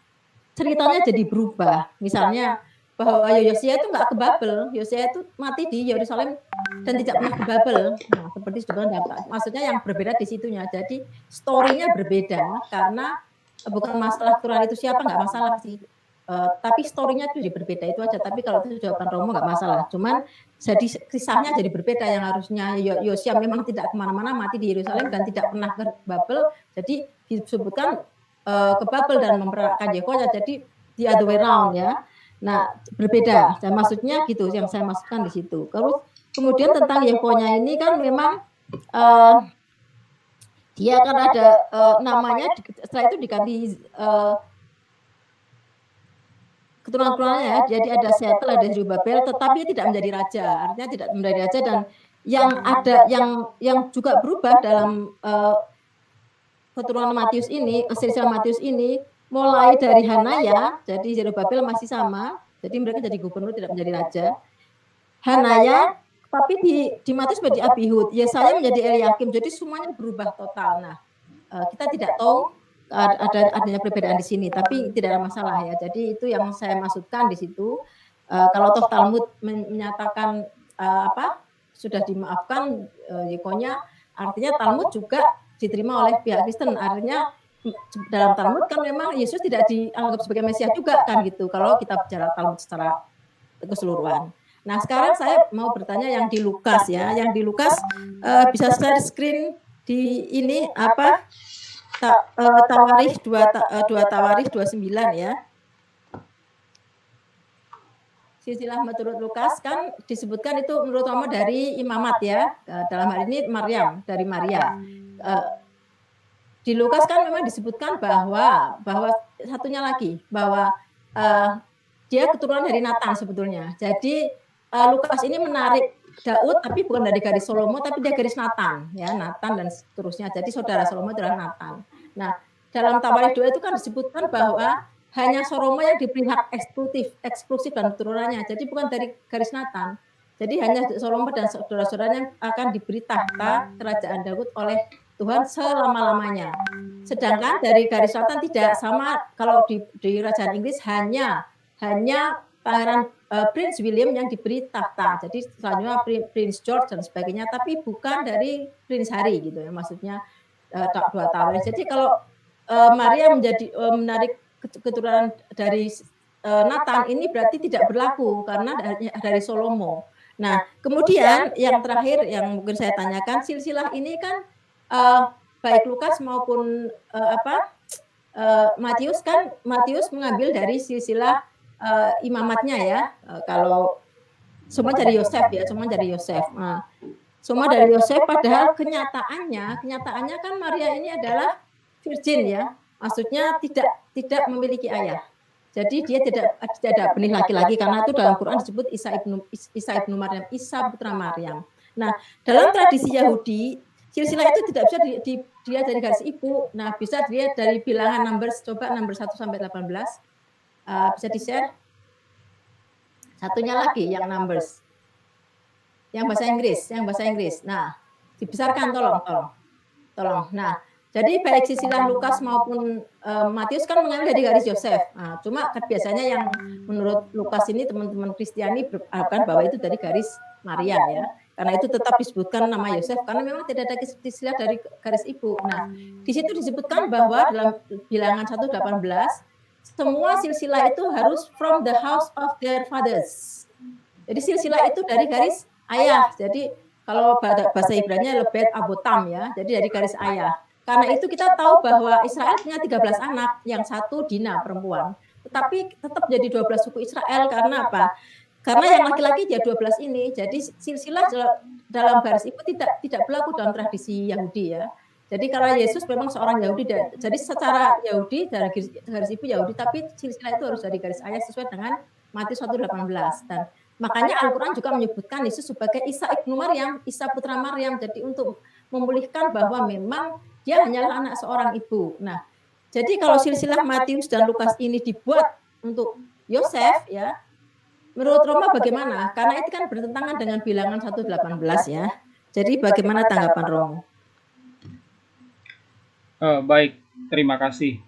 ceritanya jadi berubah. Misalnya bahwa Yosia itu nggak ke Babel, Yosia itu mati di Yerusalem dan tidak pernah ke Babel. Nah, seperti sudah maksudnya yang berbeda di situnya. Jadi story-nya berbeda karena bukan masalah keturunan itu siapa, nggak masalah sih. Tapi story-nya itu jadi berbeda itu aja. Tapi kalau itu jawaban Romo nggak masalah. Cuman jadi kisahnya jadi berbeda, yang harusnya Yosia memang tidak kemana-mana, mati di Yerusalem dan tidak pernah ke Babel. Jadi disebutkan ke Babel dan memperakkan Yehoya. Jadi the other way round ya. Nah, berbeda. Dan maksudnya gitu yang saya masukkan di situ. Kemudian tentang Yehoya ini kan memang dia kan ada namanya setelah itu diganti keturunan-keturunannya ya. Jadi ada Setel, ada Zerubabel, tetapi tidak menjadi raja. Artinya tidak menjadi raja, dan yang ada yang juga berubah dalam keturunan Matius ini, silsilah Matius ini, mulai dari Hanaya, jadi Zerubabel masih sama, jadi mereka jadi gubernur, tidak menjadi raja. Hanaya, tapi di Matius menjadi Abihud, Yesaya menjadi Eliakim, jadi semuanya berubah total. Nah, kita tidak tahu adanya perbedaan di sini, tapi tidak ada masalah ya. Jadi itu yang saya maksudkan di situ. Kalau toh Talmud menyatakan sudah dimaafkan Yekonya, artinya Talmud juga diterima oleh pihak Kristen. Artinya dalam Talmud kan memang Yesus tidak dianggap sebagai Mesias juga kan gitu. Kalau kita bicara Talmud secara keseluruhan. Nah, sekarang saya mau bertanya yang di Lukas ya. Yang di Lukas bisa share screen di ini Tawarikh 29 ya. Silsilah menurut Lukas kan disebutkan itu menurut Romo dari imamat ya. Dalam hal ini Maryam, dari Maria. Di Lukas kan memang disebutkan bahwa satunya lagi bahwa dia keturunan dari Nathan sebetulnya. Jadi Lukas ini menarik Daud, tapi bukan dari garis Salomo, tapi dari garis Nathan, ya Nathan dan seterusnya. Jadi saudara Salomo adalah Nathan. Nah, dalam Tawarikh 2 itu kan disebutkan bahwa hanya Salomo yang diberi hak eksklusif dan keturunannya. Jadi bukan dari garis Nathan. Jadi hanya Salomo dan saudara-saudaranya akan diberi tahta kerajaan Daud oleh Tuhan selama-lamanya. Sedangkan dari garis selatan tidak sama. Kalau di kerajaan Inggris hanya Pangeran Prince William yang diberi tahta. Jadi selanjutnya Prince George dan sebagainya, tapi bukan dari Prince Harry gitu ya. Maksudnya 2 tahun. Jadi kalau Maria menjadi menarik keturunan dari Nathan ini berarti tidak berlaku karena dari Salomo. Nah, kemudian yang terakhir yang mungkin saya tanyakan, silsilah ini kan baik Lukas maupun Matius mengambil dari silsilah imamatnya ya. Kalau semua dari Yosef ya, semua dari Yosef. Nah, semua dari Yosef, padahal kenyataannya kan Maria ini adalah virgin ya. Maksudnya tidak memiliki ayah. Jadi dia tidak ada benih laki-laki karena itu dalam Quran disebut Isa ibnu Maryam, Isa putra Maryam. Nah, dalam tradisi Yahudi, silsilah itu tidak bisa dia dari garis ibu. Nah, bisa dia dari bilangan numbers, coba number 1 sampai 18. Bisa di-share? Satunya lagi yang numbers. Yang bahasa Inggris. Nah, dibesarkan tolong. Nah, jadi baik silsilah Lukas maupun Matius kan mengambil dari garis Yosef. Nah, cuma biasanya yang menurut Lukas ini teman-teman Kristiani beranggapan bahwa itu dari garis Maria ya. Karena itu tetap disebutkan nama Yosef karena memang tidak ada silsilah dari garis ibu. Nah, di situ disebutkan bahwa dalam bilangan 1:18 semua silsilah itu harus from the house of their fathers. Jadi silsilah itu dari garis ayah. Jadi kalau bahasa Ibrani lebet abotam ya. Jadi dari garis ayah. Karena itu kita tahu bahwa Israel punya 13 anak, yang satu Dina perempuan. Tetapi tetap jadi 12 suku Israel karena apa? Karena yang laki-laki dia 12 ini. Jadi silsilah dalam garis ibu tidak berlaku dalam tradisi Yahudi ya. Jadi karena Yesus memang seorang Yahudi, jadi secara Yahudi dari garis ibu Yahudi, tapi silsilah itu harus dari garis ayah sesuai dengan Matius 1:18. Dan makanya Al-Quran juga menyebutkan Yesus sebagai Isa ibnu Maryam, Isa putra Maryam. Jadi untuk memulihkan bahwa memang dia hanyalah anak seorang ibu. Nah, jadi kalau silsilah Matius dan Lukas ini dibuat untuk Yosef ya, menurut Roma bagaimana? Karena itu kan bertentangan dengan bilangan 1:18 ya. Jadi bagaimana tanggapan Romo? Baik, terima kasih.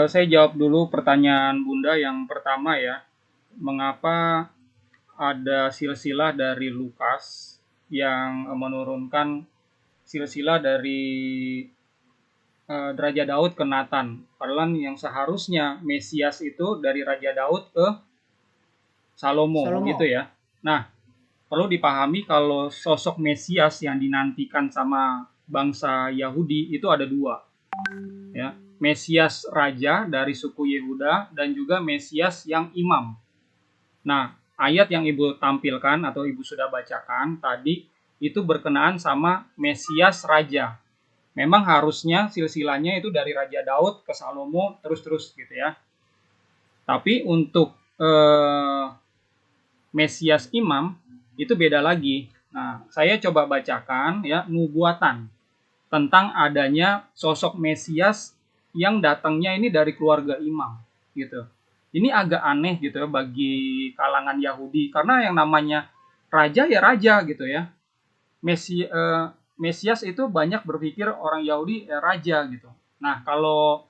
Saya jawab dulu pertanyaan Bunda yang pertama ya. Mengapa ada silsilah dari Lukas yang menurunkan silsilah dari Raja Daud ke Nathan? Padahal yang seharusnya Mesias itu dari Raja Daud ke Salomo. Gitu ya. Nah, perlu dipahami kalau sosok Mesias yang dinantikan sama bangsa Yahudi itu ada 2. Ya, Mesias raja dari suku Yehuda dan juga Mesias yang imam. Nah, ayat yang Ibu tampilkan atau Ibu sudah bacakan tadi itu berkenaan sama Mesias raja. Memang harusnya silsilahnya itu dari Raja Daud ke Salomo terus-terus gitu ya. Tapi untuk Mesias imam itu beda lagi. Nah, saya coba bacakan ya nubuatan tentang adanya sosok Mesias yang datangnya ini dari keluarga imam gitu. Ini agak aneh gitu ya bagi kalangan Yahudi karena yang namanya raja ya raja gitu ya. Mesias itu banyak berpikir orang Yahudi ya raja gitu. Nah, kalau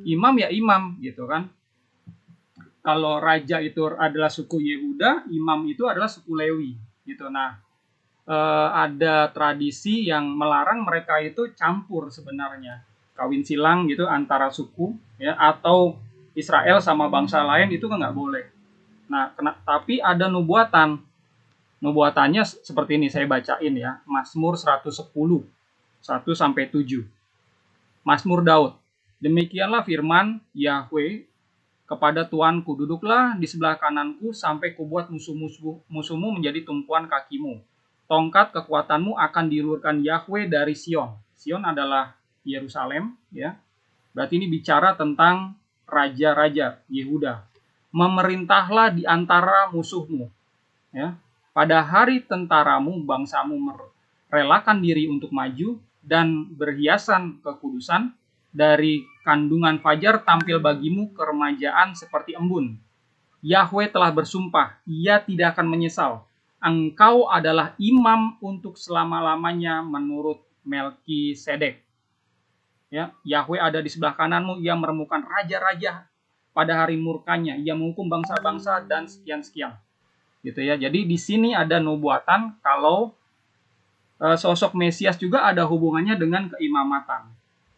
imam ya imam gitu kan. Kalau raja itu adalah suku Yehuda, imam itu adalah suku Lewi gitu. Nah, ada tradisi yang melarang mereka itu campur sebenarnya kawin silang gitu antara suku ya atau Israel sama bangsa lain itu kan nggak boleh. Nah, tapi ada nubuatannya seperti ini saya bacain ya. Mazmur 110 1-7. Mazmur Daud. Demikianlah firman Yahweh kepada Tuanku, duduklah di sebelah kananku sampai kubuat musuhmu menjadi tumpuan kakimu. Tongkat kekuatanmu akan diulurkan Yahweh dari Sion. Sion adalah Yerusalem ya. Berarti ini bicara tentang raja-raja Yehuda. Memerintahlah di antara musuhmu ya. Pada hari tentaramu bangsamu merelakan diri untuk maju dan berhiasan kekudusan. Dari kandungan fajar tampil bagimu keremajaan seperti embun. Yahweh telah bersumpah, ia tidak akan menyesal. engkau adalah imam untuk selama-lamanya menurut Melkisedek. Ya, Yahweh ada di sebelah kananmu, ia meremukkan raja-raja pada hari murkanya, ia menghukum bangsa-bangsa dan sekian-sekian. Gitu ya. Jadi di sini ada nubuatan kalau sosok Mesias juga ada hubungannya dengan keimamatan.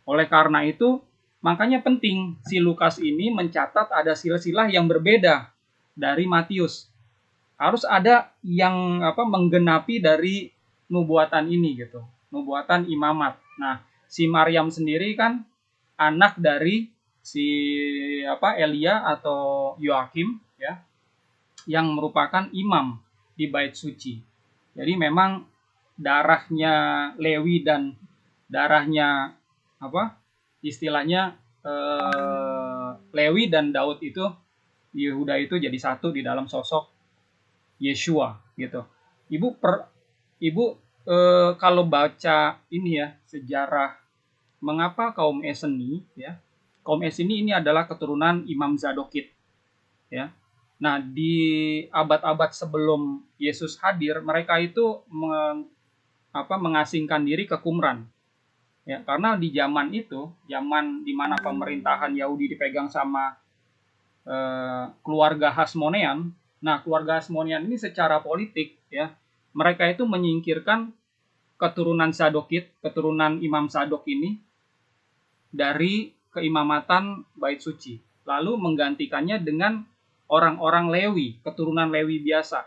Oleh karena itu, makanya penting si Lukas ini mencatat ada silsilah yang berbeda dari Matius. Harus ada yang menggenapi dari nubuatan ini gitu, nubuatan imamat. Nah, si Maryam sendiri kan anak dari si Elia atau Yoakim ya, yang merupakan imam di bait suci. Jadi memang darahnya Lewi dan darahnya istilahnya Lewi dan Daud itu, Yehuda itu jadi satu di dalam sosok Yeshua gitu. Ibu kalau baca ini ya, sejarah mengapa kaum Eseni ya. Kaum Eseni ini adalah keturunan Imam Zadokit ya. Nah, di abad-abad sebelum Yesus hadir, mereka itu mengasingkan diri ke Qumran. Ya, karena di zaman itu, zaman di mana pemerintahan Yahudi dipegang sama keluarga Hasmonean. Nah, keluarga Hasmonean ini secara politik ya, mereka itu menyingkirkan keturunan Sadokit, keturunan Imam Sadok ini dari keimamatan bait suci. Lalu menggantikannya dengan orang-orang Lewi, keturunan Lewi biasa.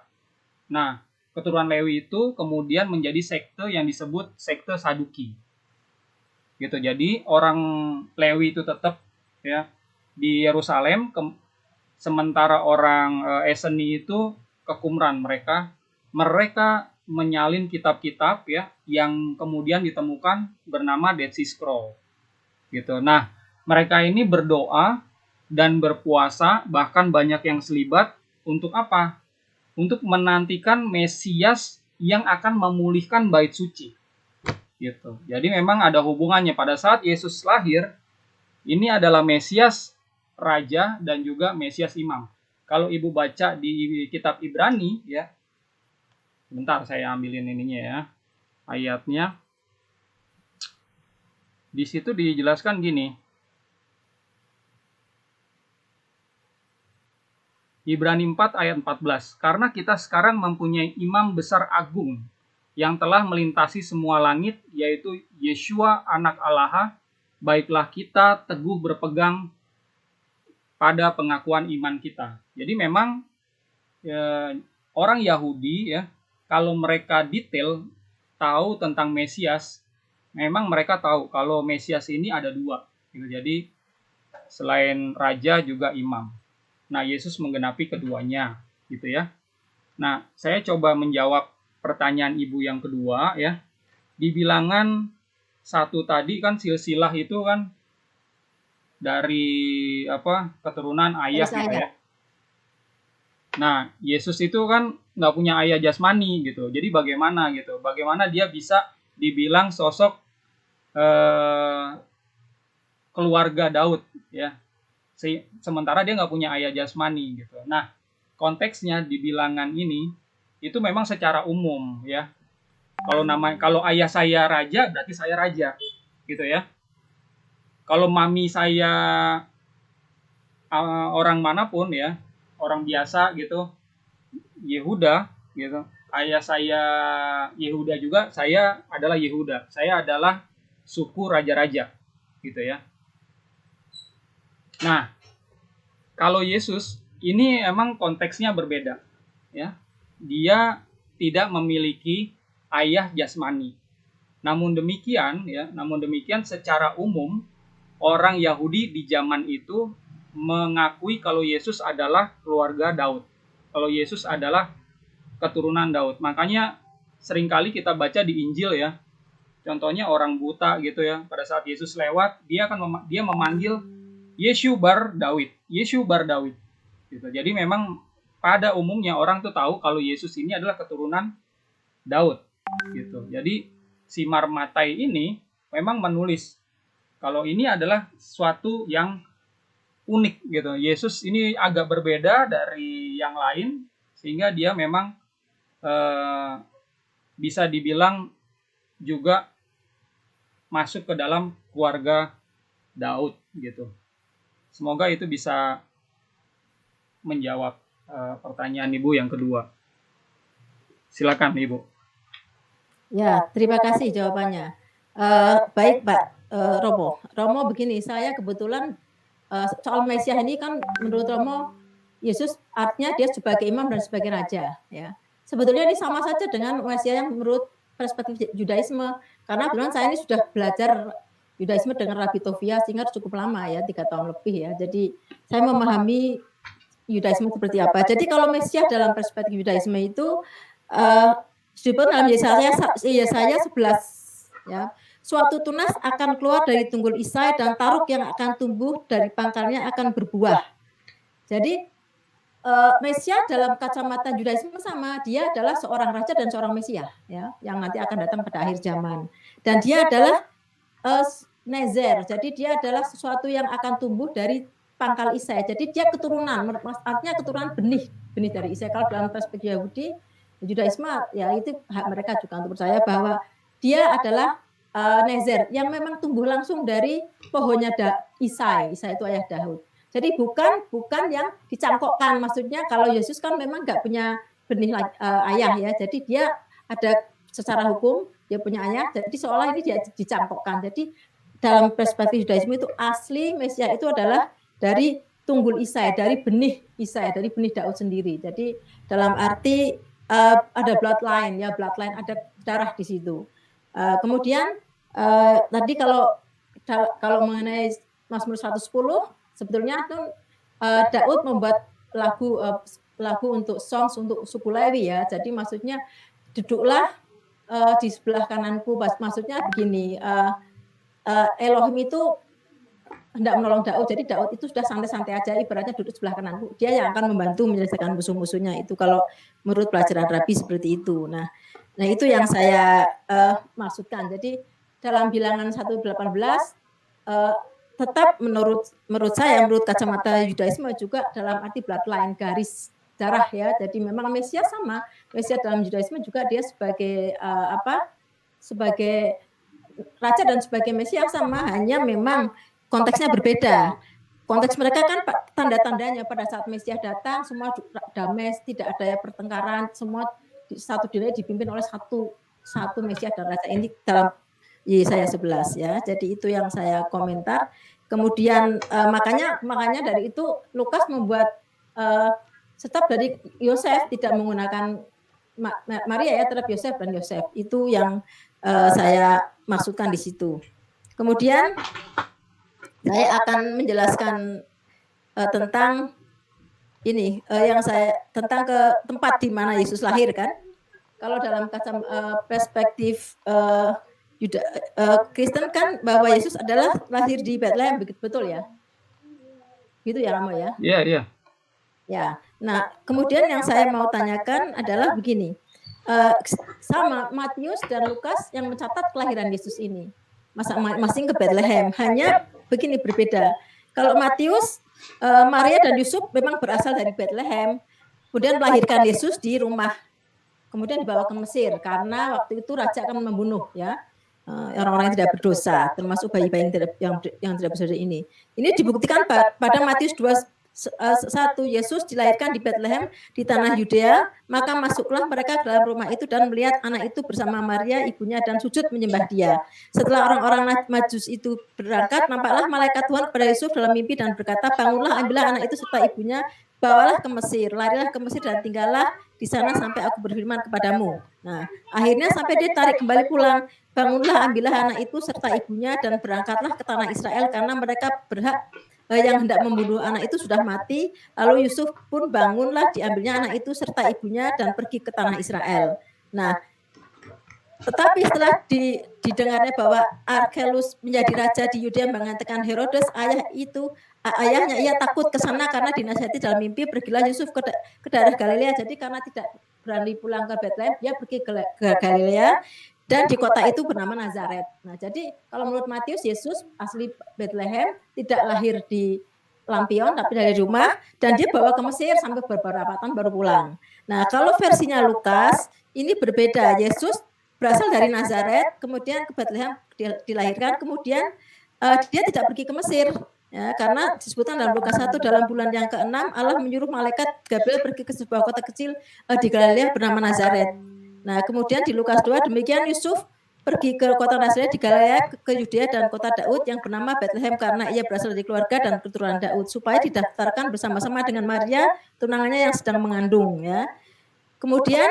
Nah, keturunan Lewi itu kemudian menjadi sekte yang disebut sekte Saduki. Gitu. Jadi orang Lewi itu tetap ya di Yerusalem, sementara orang Eseni itu ke Qumran. Mereka menyalin kitab-kitab ya yang kemudian ditemukan bernama Dead Sea Scroll. Gitu. Nah, mereka ini berdoa dan berpuasa, bahkan banyak yang selibat untuk apa? Untuk menantikan Mesias yang akan memulihkan bait suci. Gitu. Jadi memang ada hubungannya. Pada saat Yesus lahir, ini adalah Mesias raja dan juga Mesias imam. Kalau ibu baca di kitab Ibrani ya, bentar saya ambilin ininya ya, ayatnya. Di situ dijelaskan gini. Ibrani 4 ayat 14. Karena kita sekarang mempunyai imam besar agung yang telah melintasi semua langit, yaitu Yeshua anak Allah, baiklah kita teguh berpegang pada pengakuan iman kita. Jadi memang orang Yahudi ya, kalau mereka detail tahu tentang Mesias, memang mereka tahu kalau Mesias ini ada dua. Gitu. Jadi selain raja juga imam. Nah, Yesus menggenapi keduanya, gitu ya. Nah, saya coba menjawab pertanyaan ibu yang kedua ya. Di bilangan 1 tadi kan silsilah itu kan dari keturunan ayah gitu ya. Nah, Yesus itu kan nggak punya ayah jasmani gitu. Jadi bagaimana gitu? Bagaimana dia bisa dibilang sosok keluarga Daud ya? Sementara dia nggak punya ayah jasmani gitu. Nah, konteksnya di bilangan ini itu memang secara umum ya. Kalau ayah saya raja, berarti saya raja, gitu ya. Kalau mami saya orang manapun ya, orang biasa gitu, Yehuda gitu. Ayah saya Yehuda juga, saya adalah Yehuda. Saya adalah suku raja-raja, gitu ya. Nah, kalau Yesus ini emang konteksnya berbeda, ya. Dia tidak memiliki ayah jasmani. Namun demikian secara umum orang Yahudi di zaman itu mengakui kalau Yesus adalah keluarga Daud. Kalau Yesus adalah keturunan Daud. Makanya seringkali kita baca di Injil ya. Contohnya orang buta gitu ya. Pada saat Yesus lewat, dia memanggil Yeshu bar Daud. Yeshu bar Daud. Gitu. Jadi memang pada umumnya orang tuh tahu kalau Yesus ini adalah keturunan Daud. Gitu. Jadi si Marmatai ini memang menulis kalau ini adalah suatu yang unik gitu. Yesus ini agak berbeda dari yang lain sehingga dia memang bisa dibilang juga masuk ke dalam keluarga Daud gitu. Semoga itu bisa menjawab pertanyaan Ibu yang kedua. Silakan Ibu. Ya, terima kasih jawabannya. Baik Pak Romo. Romo begini, saya kebetulan soal Mesias ini kan menurut Romo Yesus artinya dia sebagai imam dan sebagai raja. Ya, sebetulnya ini sama saja dengan Mesias yang menurut perspektif Yudaisme. Karena kebetulan saya ini sudah belajar Yudaisme dengan Rabbi Tovia sehingga cukup lama ya, 3 tahun lebih ya. Jadi saya memahami Yudaisme seperti apa. Jadi kalau Mesias dalam perspektif Yudaisme itu disebut dalam Yesaya 11 ya. Suatu tunas akan keluar dari tunggul Isai dan taruk yang akan tumbuh dari pangkalnya akan berbuah. Jadi Mesias dalam kacamata Yudaisme sama, dia adalah seorang raja dan seorang Mesias ya, yang nanti akan datang pada akhir zaman. Dan dia adalah Nezer. Jadi dia adalah sesuatu yang akan tumbuh dari pangkal Isai. Jadi dia keturunan, artinya keturunan benih dari Isai. Kalau dalam perspektif Yahudi, Yudaisme ya itu hak mereka juga untuk percaya bahwa dia adalah Nezer yang memang tumbuh langsung dari pohonnya Isai. Isai itu ayah Daud. Jadi bukan yang dicangkokkan. Maksudnya kalau Yesus kan memang nggak punya benih ayah ya. Jadi dia ada secara hukum dia punya ayah. Jadi seolah ini dia dicangkokkan. Jadi dalam perspektif Yudaisme itu asli Mesias itu adalah dari tunggul Isai, dari benih Isai, dari benih Daud sendiri. Jadi dalam arti ada bloodline ya, ada darah di situ. Kemudian tadi kalau mengenai Mazmur 110 sebetulnya itu Daud membuat lagu untuk songs untuk suku Lewi ya. Jadi maksudnya duduklah di sebelah kananku. Maksudnya begini, Elohim itu hendak menolong Daud. Jadi Daud itu sudah santai-santai aja, ibaratnya duduk sebelah kananku. Dia yang akan membantu menyelesaikan musuh-musuhnya itu kalau menurut pelajaran Rabi seperti itu. Nah itu yang saya maksudkan. Jadi dalam bilangan 1:18 tetap menurut saya, menurut kacamata Yudaisme juga dalam arti bloodline, garis darah ya. Jadi memang Mesias sama. Mesias dalam Yudaisme juga dia sebagai sebagai raja dan sebagai Mesias sama, hanya memang konteksnya berbeda. Konteks mereka kan tanda-tandanya pada saat Mesias datang semua damai, tidak ada pertengkaran, semua satu diri dipimpin oleh satu Mesias dan raja ini dalam Yesaya 11 ya. Jadi itu yang saya komentar. Kemudian makanya dari itu Lukas membuat tetap dari Yosef tidak menggunakan Maria ya, tetap Yosef dan Yosef. Itu yang saya maksudkan di situ. Kemudian saya akan menjelaskan tentang ini yang tentang ke tempat di mana Yesus lahir kan. Kalau dalam perspektif Kristen kan bahwa Yesus adalah lahir di Bethlehem, betul ya? Gitu ya Ramo ya? Iya. Ya. Nah, kemudian yang saya mau tanyakan adalah begini. Sama Matius dan Lukas yang mencatat kelahiran Yesus ini. Masing-masing ke Bethlehem, hanya begini berbeda. Kalau Matius, Maria dan Yusuf memang berasal dari Bethlehem, kemudian melahirkan Yesus di rumah, kemudian dibawa ke Mesir karena waktu itu raja akan membunuh ya orang-orang yang tidak berdosa, termasuk bayi-bayi yang tidak berdosa ini. Ini dibuktikan pada Matius 2:1, Yesus dilahirkan di Bethlehem di tanah Yudea, maka masuklah mereka ke dalam rumah itu dan melihat anak itu bersama Maria ibunya dan sujud menyembah dia. Setelah orang-orang Majus itu berangkat, nampaklah malaikat Tuhan kepada Yusuf dalam mimpi dan berkata, bangunlah, ambillah anak itu serta ibunya, bawalah ke Mesir, larilah ke Mesir dan tinggallah di sana sampai aku berfirman kepadamu. Nah, akhirnya sampai dia tarik kembali pulang. Bangunlah, ambillah anak itu serta ibunya dan berangkatlah ke tanah Israel karena mereka berhak yang hendak membunuh anak itu sudah mati. Lalu Yusuf pun bangunlah, diambilnya anak itu serta ibunya dan pergi ke tanah Israel. Nah, tetapi setelah didengarnya bahwa Arkelus menjadi raja di Yudea menggantikan Herodes, ayahnya, ia takut ke sana karena dinasihati dalam mimpi, pergilah Yusuf ke daerah Galilea. Jadi karena tidak berani pulang ke Bethlehem, dia pergi ke Galilea. Dan di kota itu bernama Nazaret. Nah, jadi kalau menurut Matius, Yesus asli Bethlehem, tidak lahir di lampion tapi dari rumah, dan dia bawa ke Mesir sampai beberapa tahun baru pulang. Nah, kalau versinya Lukas ini berbeda. Yesus berasal dari Nazaret, kemudian ke Bethlehem dilahirkan, kemudian dia tidak pergi ke Mesir. Ya, karena disebutkan dalam Lukas 1 dalam bulan yang ke-6 Allah menyuruh malaikat Gabriel pergi ke sebuah kota kecil di Galilea bernama Nazaret. Nah, kemudian di Lukas 2 demikian Yusuf pergi ke kota Nazaret di Galilea ke Yudea dan kota Daud yang bernama Bethlehem karena ia berasal dari keluarga dan keturunan Daud supaya didaftarkan bersama-sama dengan Maria tunangannya yang sedang mengandung ya. Kemudian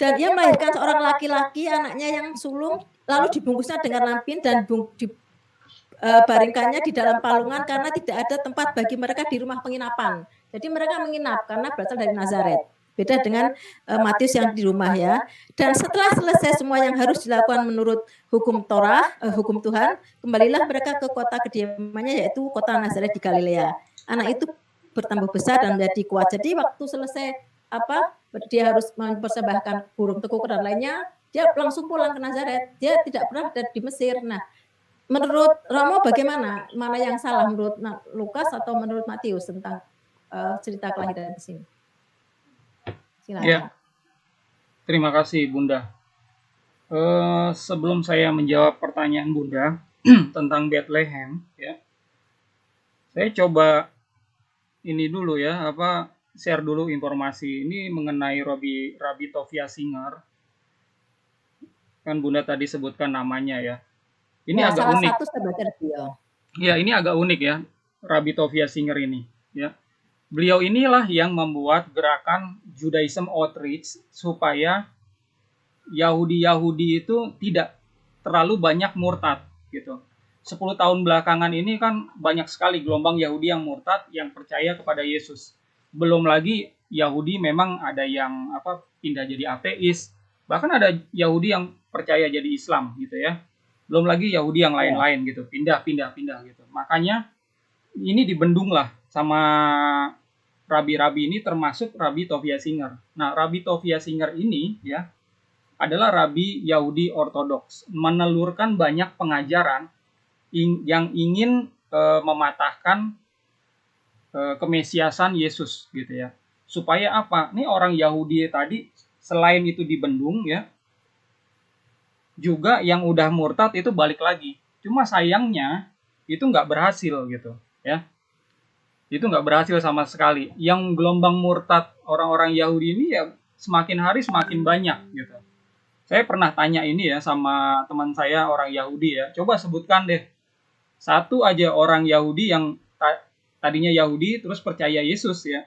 dan ia melahirkan seorang laki-laki anaknya yang sulung lalu dibungkusnya dengan lampin dan dibaringkannya di dalam palungan karena tidak ada tempat bagi mereka di rumah penginapan. Jadi mereka menginap karena berasal dari Nazaret. Beda dengan Matius yang di rumah ya. Dan setelah selesai semua yang harus dilakukan menurut hukum Torah, hukum Tuhan, kembalilah mereka ke kota kediamannya yaitu kota Nazaret di Galilea. Anak itu bertambah besar dan menjadi kuat. Jadi waktu selesai dia harus mempersembahkan burung tekuk dan lainnya, dia langsung pulang ke Nazaret. Dia tidak pernah ada di Mesir. Nah, menurut Romo bagaimana? Mana yang salah menurut Lukas atau menurut Matius tentang cerita kelahiran di sini? Silakan. Ya, terima kasih Bunda. Sebelum saya menjawab pertanyaan Bunda tentang Bethlehem, ya, saya coba ini dulu ya, share dulu informasi ini mengenai Rabbi Tovia Singer. Kan Bunda tadi sebutkan namanya ya. Ini ya, agak salah unik. Satu sahabat dia. Ya, ini agak unik ya, Rabbi Tovia Singer ini. Ya, beliau inilah yang membuat gerakan Judaism Outreach supaya Yahudi itu tidak terlalu banyak murtad gitu. 10 tahun belakangan ini kan banyak sekali gelombang Yahudi yang murtad yang percaya kepada Yesus. Belum lagi Yahudi memang ada yang pindah jadi ateis, bahkan ada Yahudi yang percaya jadi Islam gitu ya. Belum lagi Yahudi yang lain-lain gitu, pindah gitu. Makanya ini dibendung lah sama rabi-rabi ini termasuk Rabbi Tovia Singer. Nah, Rabbi Tovia Singer ini ya adalah rabi Yahudi Ortodoks, menelurkan banyak pengajaran yang ingin mematahkan kemesiasan Yesus gitu ya. Supaya apa? Nih orang Yahudi tadi selain itu dibendung ya, juga yang udah murtad itu balik lagi. Cuma sayangnya itu nggak berhasil gitu ya. Itu nggak berhasil sama sekali. Yang gelombang murtad orang-orang Yahudi ini ya semakin hari semakin banyak gitu. Saya pernah tanya ini ya sama teman saya orang Yahudi ya. Coba sebutkan deh satu aja orang Yahudi yang tadinya Yahudi terus percaya Yesus ya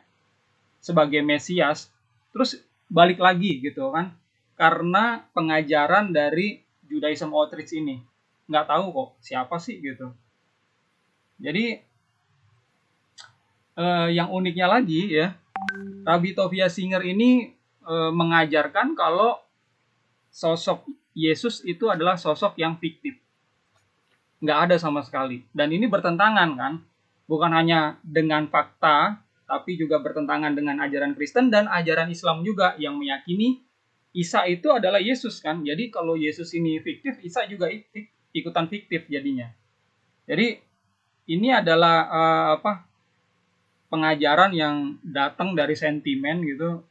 sebagai Mesias, terus balik lagi gitu kan. Karena pengajaran dari Judaism Outreach ini. Nggak tahu kok siapa sih gitu. Jadi yang uniknya lagi ya, Rabbi Tovia Singer ini mengajarkan kalau sosok Yesus itu adalah sosok yang fiktif. Nggak ada sama sekali. Dan ini bertentangan kan, bukan hanya dengan fakta, tapi juga bertentangan dengan ajaran Kristen dan ajaran Islam juga yang meyakini Isa itu adalah Yesus kan. Jadi kalau Yesus ini fiktif, Isa juga ikutan fiktif jadinya. Jadi ini adalah pengajaran yang datang dari sentimen gitu,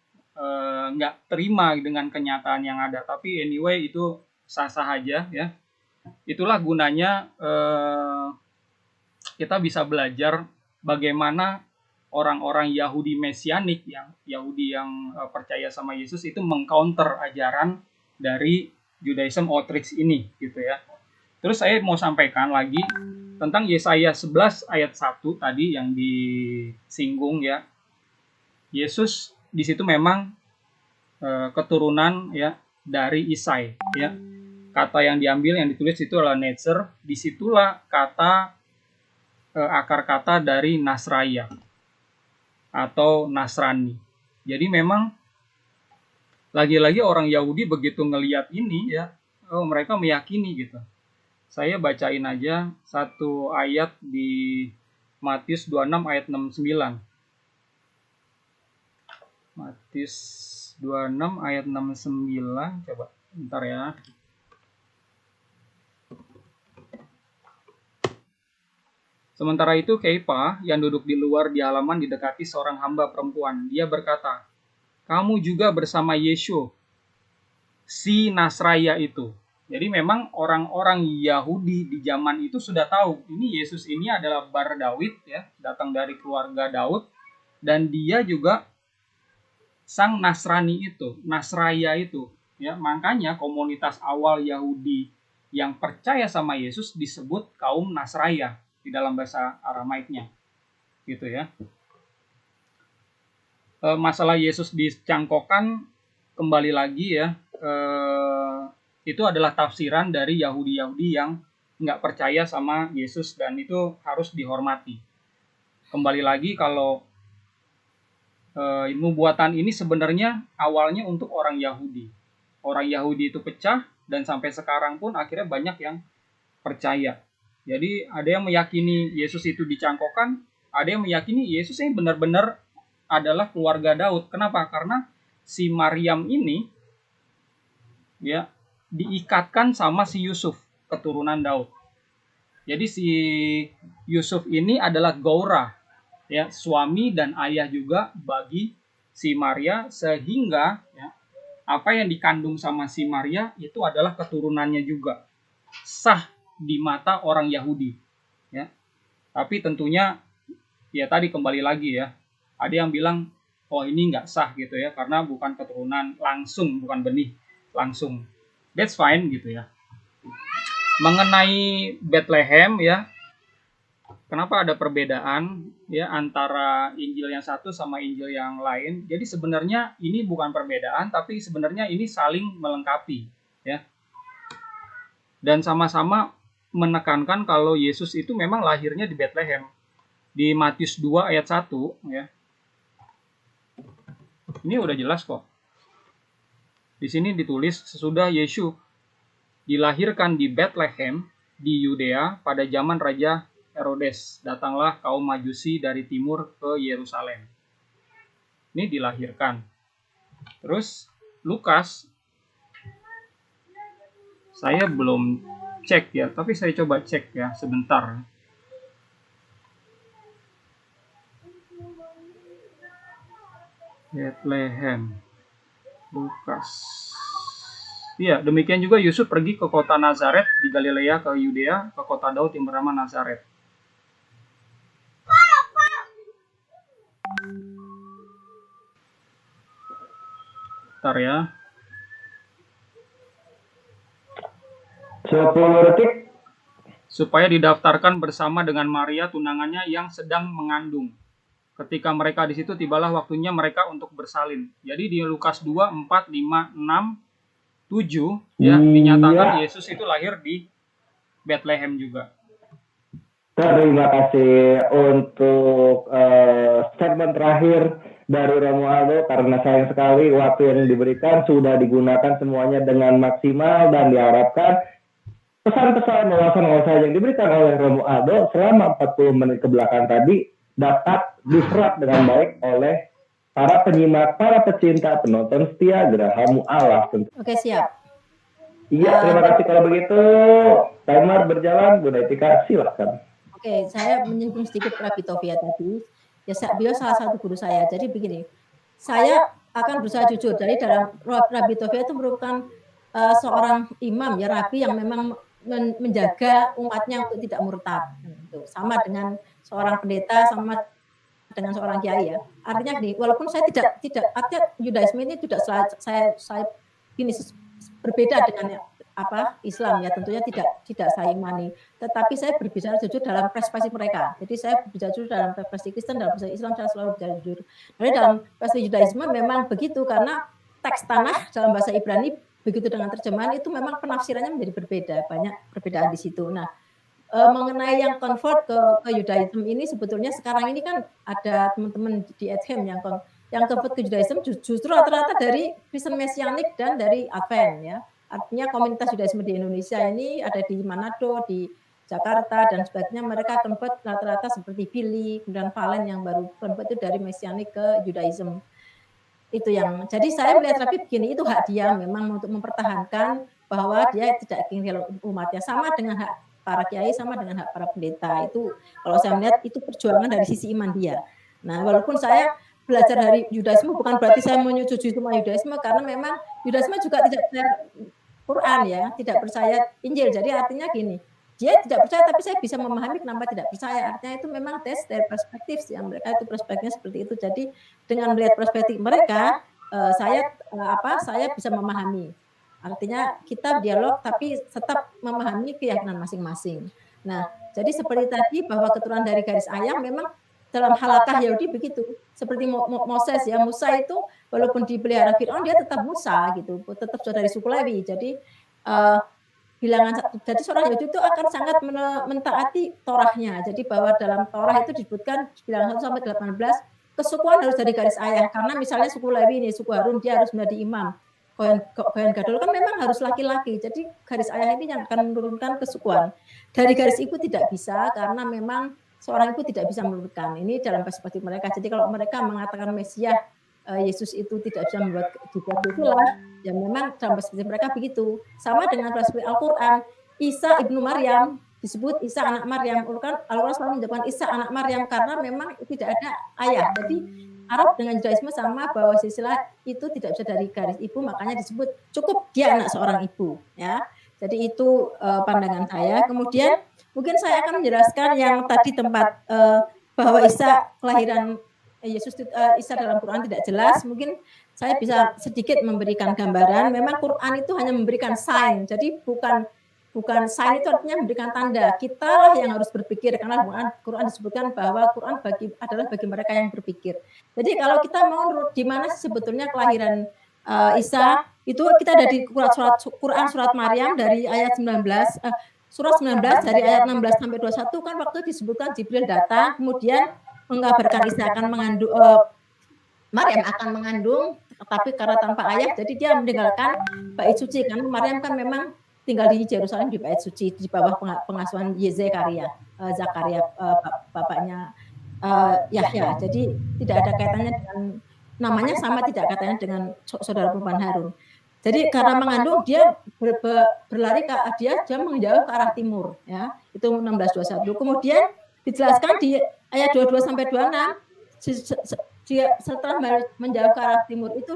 nggak terima dengan kenyataan yang ada. Tapi anyway itu sah-sah aja ya. Itulah gunanya kita bisa belajar bagaimana orang-orang Yahudi Mesianik Yahudi yang percaya sama Yesus itu mengcounter ajaran dari Judaism Outreach ini gitu ya. Terus saya mau sampaikan lagi tentang Yesaya 11 ayat 1 tadi yang disinggung ya. Yesus di situ memang keturunan ya dari Isai ya. Kata yang diambil yang ditulis itu adalah Netzer, disitulah kata akar kata dari Nasraya atau Nasrani. Jadi memang lagi-lagi orang Yahudi begitu ngelihat ini ya, mereka meyakini gitu. Saya bacain aja satu ayat di Matius 26 ayat 69. Matius 26 ayat 69, coba bentar ya. Sementara itu Keipa yang duduk di luar di halaman didekati seorang hamba perempuan. Dia berkata, "Kamu juga bersama Yesus, si Nasraya itu." Jadi memang orang-orang Yahudi di zaman itu sudah tahu ini Yesus ini adalah Bar Daud ya, datang dari keluarga Daud, dan dia juga sang Nasrani itu, Nasraya itu ya. Makanya komunitas awal Yahudi yang percaya sama Yesus disebut kaum Nasraya di dalam bahasa Aramaiknya gitu ya. Masalah Yesus dicangkokkan kembali lagi ya, itu adalah tafsiran dari Yahudi-Yahudi yang nggak percaya sama Yesus, dan itu harus dihormati. Kembali lagi kalau nubuatan ini sebenarnya awalnya untuk orang Yahudi. Orang Yahudi itu pecah, dan sampai sekarang pun akhirnya banyak yang percaya. Jadi ada yang meyakini Yesus itu dicangkokkan, ada yang meyakini Yesus ini benar-benar adalah keluarga Daud. Kenapa? Karena si Maryam ini ya diikatkan sama si Yusuf, keturunan Daud. Jadi si Yusuf ini adalah Gaura, ya, suami dan ayah juga bagi si Maria, sehingga ya, apa yang dikandung sama si Maria itu adalah keturunannya juga, sah di mata orang Yahudi, ya. Tapi tentunya ya tadi kembali lagi ya, ada yang bilang oh ini nggak sah gitu ya, karena bukan keturunan langsung, bukan benih langsung. That's fine gitu ya. Mengenai Bethlehem ya, kenapa ada perbedaan ya antara Injil yang satu sama Injil yang lain? Jadi sebenarnya ini bukan perbedaan, tapi sebenarnya ini saling melengkapi ya. Dan sama-sama menekankan kalau Yesus itu memang lahirnya di Bethlehem. Di Matius 2 ayat 1 ya. Ini udah jelas kok. Di sini ditulis, sesudah Yesus dilahirkan di Bethlehem di Yudea pada zaman Raja Herodes, datanglah kaum Majusi dari timur ke Yerusalem. Ini dilahirkan. Terus Lukas, saya belum cek ya, tapi saya coba cek ya sebentar. Bethlehem, Lukas. Iya, demikian juga Yusuf pergi ke kota Nazaret di Galilea ke Yudea, ke kota Daud yang bernama Nazaret. Bentar ya. 10 detik. Supaya didaftarkan bersama dengan Maria tunangannya yang sedang mengandung. Ketika mereka di situ, tibalah waktunya mereka untuk bersalin. Jadi di Lukas 2, 4, 5, 6, 7 ya, dinyatakan Yesus itu lahir di Bethlehem juga. Terima kasih untuk statement terakhir dari Romualdo, karena sayang sekali waktu yang diberikan sudah digunakan semuanya dengan maksimal, dan diharapkan pesan-pesan wawasan-wawasan yang diberikan oleh Romualdo selama 40 menit ke belakang tadi dapat diserap dengan baik oleh para penyimak, para pecinta, penonton setia Geraha Mu'alaf. Oke, siap. Iya, terima kasih. Kalau begitu, timer berjalan, Bu Netika, silakan. Oke, saya menyinggung sedikit Rabbi Tofia tadi. Ya, beliau salah satu guru saya. Jadi begini, saya akan berusaha jujur. Jadi dalam Rabbi Tofia itu merupakan seorang imam ya, rabi yang memang menjaga umatnya untuk tidak murtad. Sama dengan seorang pendeta, sama dengan seorang kiai ya. Artinya gini, walaupun saya tidak artinya Yudaisme ini tidak saya gini berbeda dengan Islam ya, tentunya tidak saya imani, tetapi saya berbicara jujur dalam perspektif mereka. Jadi saya berbicara jujur dalam perspektif Kristen, dalam perspektif Islam saya selalu berbicara jujur. Jadi dalam perspektif Yudaisme memang begitu, karena teks tanah dalam bahasa Ibrani begitu dengan terjemahan itu memang penafsirannya menjadi berbeda, banyak perbedaan di situ. Nah, mengenai yang convert ke Judaism ini, sebetulnya sekarang ini kan ada teman-teman di Edhem yang convert ke Judaism justru rata-rata dari Kristen Mesianik dan dari Advent ya. Artinya komunitas Judaisme di Indonesia ini ada di Manado, di Jakarta dan sebagainya, mereka convert rata-rata seperti Billy, kemudian Valen yang baru convert itu dari Mesianik ke Judaism. Itu yang, jadi saya melihat Rabi begini, itu hak dia memang untuk mempertahankan bahwa dia tidak ingin umatnya, sama dengan hak para kiai sama dengan hak para pendeta. Itu kalau saya melihat itu perjuangan dari sisi iman dia. Nah, walaupun saya belajar dari Yudaisme bukan berarti saya menyetujui semua Yudaisme, karena memang Yudaisme juga tidak percaya Quran ya, tidak percaya Injil. Jadi artinya gini, dia tidak percaya tapi saya bisa memahami kenapa tidak percaya. Artinya itu memang tes dari perspektif yang mereka itu perspektifnya seperti itu. Jadi dengan melihat perspektif mereka, saya bisa memahami. Artinya kita dialog tapi tetap memahami keyakinan masing-masing. Nah, jadi seperti tadi bahwa keturunan dari garis ayah memang dalam halakah Yahudi begitu. Seperti Moses ya, Musa itu walaupun dipelihara Firaun dia tetap Musa gitu, tetap dari suku Lewi. Jadi jadi seorang Yahudi itu akan sangat mentaati Torahnya. Jadi bahwa dalam Torah itu disebutkan bilangan 1 sampai 18 kesukuan harus dari garis ayah, karena misalnya suku Lewi ini, suku Harun dia harus menjadi imam. Kohen Gadol kan memang harus laki-laki. Jadi garis ayah ini yang akan menurunkan kesukuan. Dari garis ibu tidak bisa karena memang seorang ibu tidak bisa menurunkan. Ini dalam perspektif mereka. Jadi kalau mereka mengatakan Mesias Yesus itu tidak bisa dibuat itulah, ya memang dalam perspektif mereka begitu. Sama dengan perspektif Al-Quran, Isa ibnu Maryam disebut Isa anak Maryam. Al-Quran selalu menyebutkan Isa anak Maryam karena memang tidak ada ayah. Jadi Arab dengan Judaisme sama bahwa silsilah itu tidak bisa dari garis ibu, makanya disebut cukup dia anak seorang ibu, ya. Jadi itu pandangan saya. Kemudian mungkin saya akan menjelaskan yang tadi tempat bahwa Isa kelahiran Yesus Isa dalam Quran tidak jelas. Mungkin saya bisa sedikit memberikan gambaran. Memang Quran itu hanya memberikan sign, jadi bukan sign itu artinya memberikan tanda. Kita lah yang harus berpikir, karena Quran disebutkan bahwa Quran adalah bagi mereka yang berpikir. Jadi kalau kita mau di mana sebetulnya kelahiran Isa itu kita ada di Quran surat Maryam dari ayat 19, surat 19 dari ayat 16 sampai 21 kan waktu disebutkan Jibril datang kemudian mengabarkan Isa akan mengandung, Maryam akan mengandung, tapi karena tanpa ayah, jadi dia meninggalkan bait suci, karena Maryam kan memang tinggal di Yerusalem di bait suci di bawah pengasuhan Zakaria, bapaknya Yahya. Jadi tidak ada kaitannya dengan namanya sama tidak kaitannya dengan saudara perempuan Harun. Jadi karena mengandung dia berlari dia menjauh ke arah timur, ya. Itu 16:21. Kemudian dijelaskan di ayat 22 sampai 26 dia setelah menjauh ke arah timur itu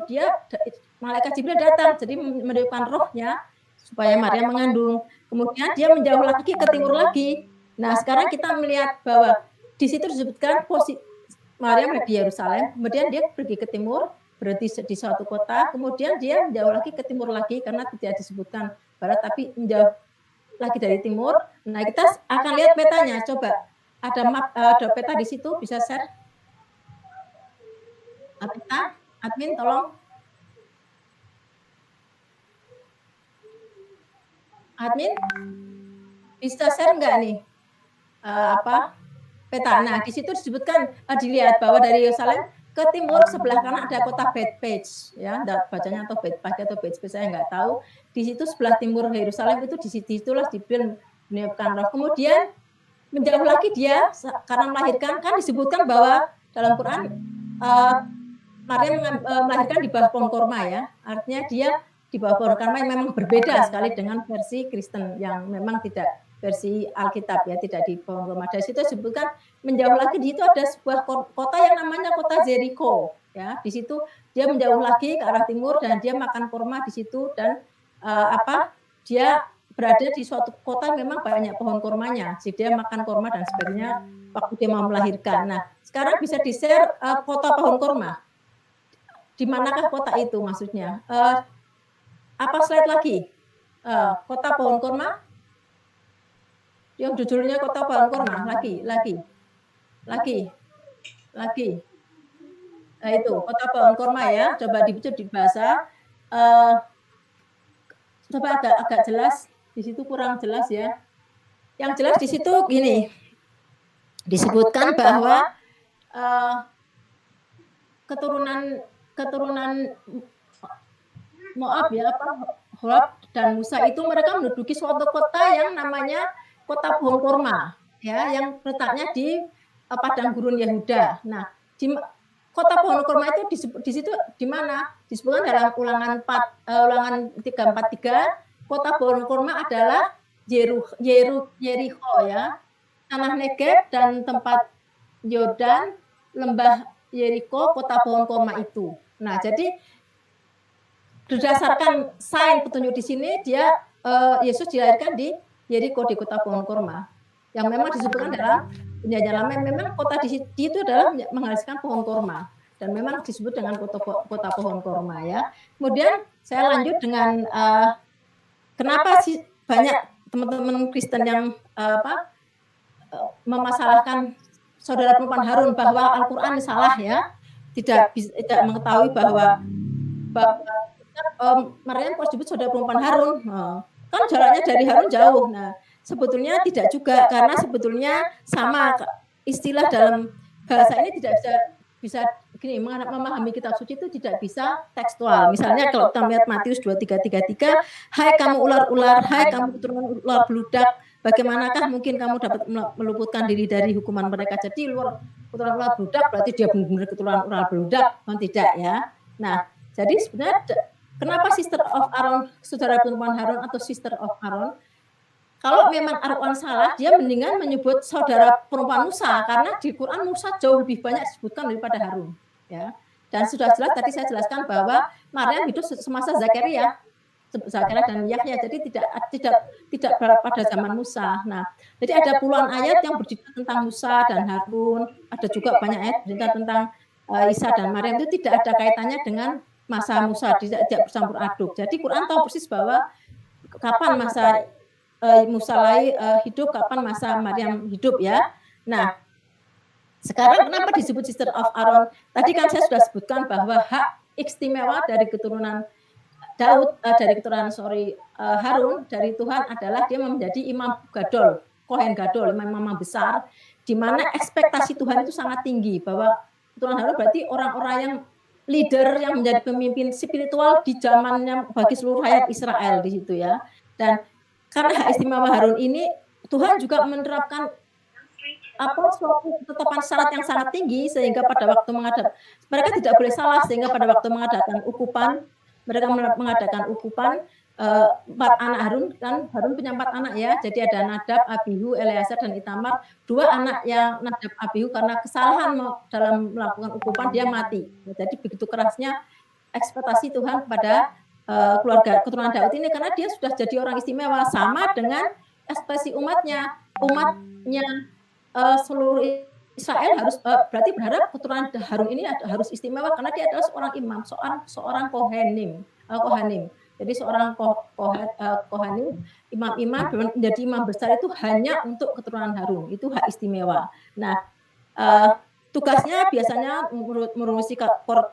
malaikat Jibril datang, jadi meniupkan rohnya supaya Maryam mengandung. Kemudian dia menjauh lagi ke timur lagi. Nah, sekarang kita melihat bahwa di situ disebutkan posisi Maryam di Yerusalem, kemudian dia pergi ke timur, berhenti di suatu kota, kemudian dia menjauh lagi ke timur lagi karena tidak disebutkan barat tapi menjauh lagi dari timur. Nah, kita akan lihat petanya. Coba ada peta di situ, bisa share. Peta, admin tolong. Admin bisa share enggak nih peta? Nah, di situ disebutkan dilihat bahwa dari Yerusalem ke timur sebelah kanan ada kota Bethpage, ya, bacanya atau Bethpage atau Bethpage saya nggak tahu. Di situ sebelah timur Yerusalem itu di situlah Jibril meniupkan roh. Kemudian menjauh lagi dia karena melahirkan, kan disebutkan bahwa dalam Quran Maryam melahirkan di bawah pohon korma, ya. Artinya dia di bawah pohon korma yang memang berbeda sekali dengan versi Kristen yang memang tidak versi Alkitab, ya, tidak di pohon korma. Dari situ disebutkan menjauh lagi di situ ada sebuah kota yang namanya kota Jericho, ya. Di situ dia menjauh lagi ke arah timur dan dia makan korma di situ dan dia berada di suatu kota memang banyak pohon kormanya. Jadi dia makan korma dan sebagainya waktu dia mau melahirkan. Nah, sekarang bisa di-share kota pohon korma. Di manakah kota itu maksudnya? Apa slide lagi? Kota pohon korma? Yang judulnya kota pohon korma. Lagi. Nah, itu kota pohon korma, ya. Coba dibaca di bahasa. Coba agak jelas. Di situ kurang jelas, ya. Yang jelas di situ gini. Disebutkan bahwa keturunan Moab, ya, Hor dan Musa itu mereka menduduki suatu kota yang namanya kota pohon korma, ya, yang letaknya di padang gurun Yehuda. Nah, di kota pohon korma itu di situ di mana? Disebutkan dalam ulangan 343, kota pohon korma adalah Yeriko ya, tanah Negeb dan tempat Yordan, lembah Yeriko, kota pohon kurma itu. Nah, jadi berdasarkan sign petunjuk di sini Yesus dilahirkan di Yeriko, di kota pohon kurma. Yang memang disebutkan dalam Perjanjian Lama, memang kota di itu adalah menghasilkan pohon kurma dan memang disebut dengan kota pohon kurma ya. Kemudian saya lanjut dengan kenapa sih banyak teman-teman Kristen yang memasalahkan saudara perempuan Harun bahwa Al-Quran salah ya, tidak mengetahui bahwa Maryam kok disebut saudara perempuan Harun, kan jaraknya dari Harun jauh. Nah, sebetulnya tidak juga, karena sebetulnya sama istilah dalam bahasa ini tidak bisa gini, memahami kitab suci itu tidak bisa tekstual. Misalnya kalau kita melihat Matius 23:33, hai kamu ular-ular, hai kamu keturunan ular beludak, bagaimanakah mungkin kamu dapat meluputkan diri dari hukuman mereka. Jadi keturunan ular beludak berarti dia benar-benar keturunan ular beludak, kan tidak ya. Nah, jadi sebenarnya kenapa sister of Aaron, saudara perempuan Harun atau sister of Aaron? Kalau memang Aaron salah, dia mendingan menyebut saudara perempuan Musa, karena di Quran Musa jauh lebih banyak disebutkan daripada Harun. Ya. Dan sudah jelas tadi saya jelaskan bahwa Maryam hidup semasa Zakaria dan Yahya, jadi tidak pada zaman Musa. Nah, jadi ada puluhan ayat yang bercerita tentang Musa dan Harun, ada juga banyak ayat bercerita tentang Isa dan Maryam, itu tidak ada kaitannya dengan masa Musa, tidak bercampur aduk. Jadi Quran tahu persis bahwa kapan masa Musa hidup, kapan masa Maryam hidup ya. Nah, sekarang kenapa disebut sister of Aaron? Tadi kan saya sudah sebutkan bahwa hak istimewa dari keturunan Harun dari Tuhan adalah dia menjadi imam gadol, kohen gadol, imam besar, di mana ekspektasi Tuhan itu sangat tinggi, bahwa keturunan Harun berarti orang-orang yang leader, yang menjadi pemimpin spiritual di zamannya bagi seluruh rakyat Israel di situ ya. Dan karena hak istimewa Harun ini, Tuhan juga menerapkan suatu ketetapan syarat yang sangat tinggi, sehingga pada waktu mereka tidak boleh salah, sehingga pada waktu mengadakan ukupan, mereka mengadakan ukupan 4 anak Harun, kan Harun punya 4 anak ya, jadi ada Nadab, Abihu, Eleazar dan Itamar. 2 anak yang Nadab, Abihu karena kesalahan dalam melakukan ukupan dia mati. Jadi begitu kerasnya ekspektasi Tuhan kepada keluarga keturunan Daud ini, karena dia sudah jadi orang istimewa, sama dengan ekspektasi umatnya seluruh Israel harus berarti berharap keturunan Harun ini harus istimewa, karena dia adalah seorang imam, seorang kohanim. Jadi seorang kohanim, imam-imam menjadi imam besar itu hanya untuk keturunan Harun, itu hak istimewa. Nah, tugasnya biasanya mengurusi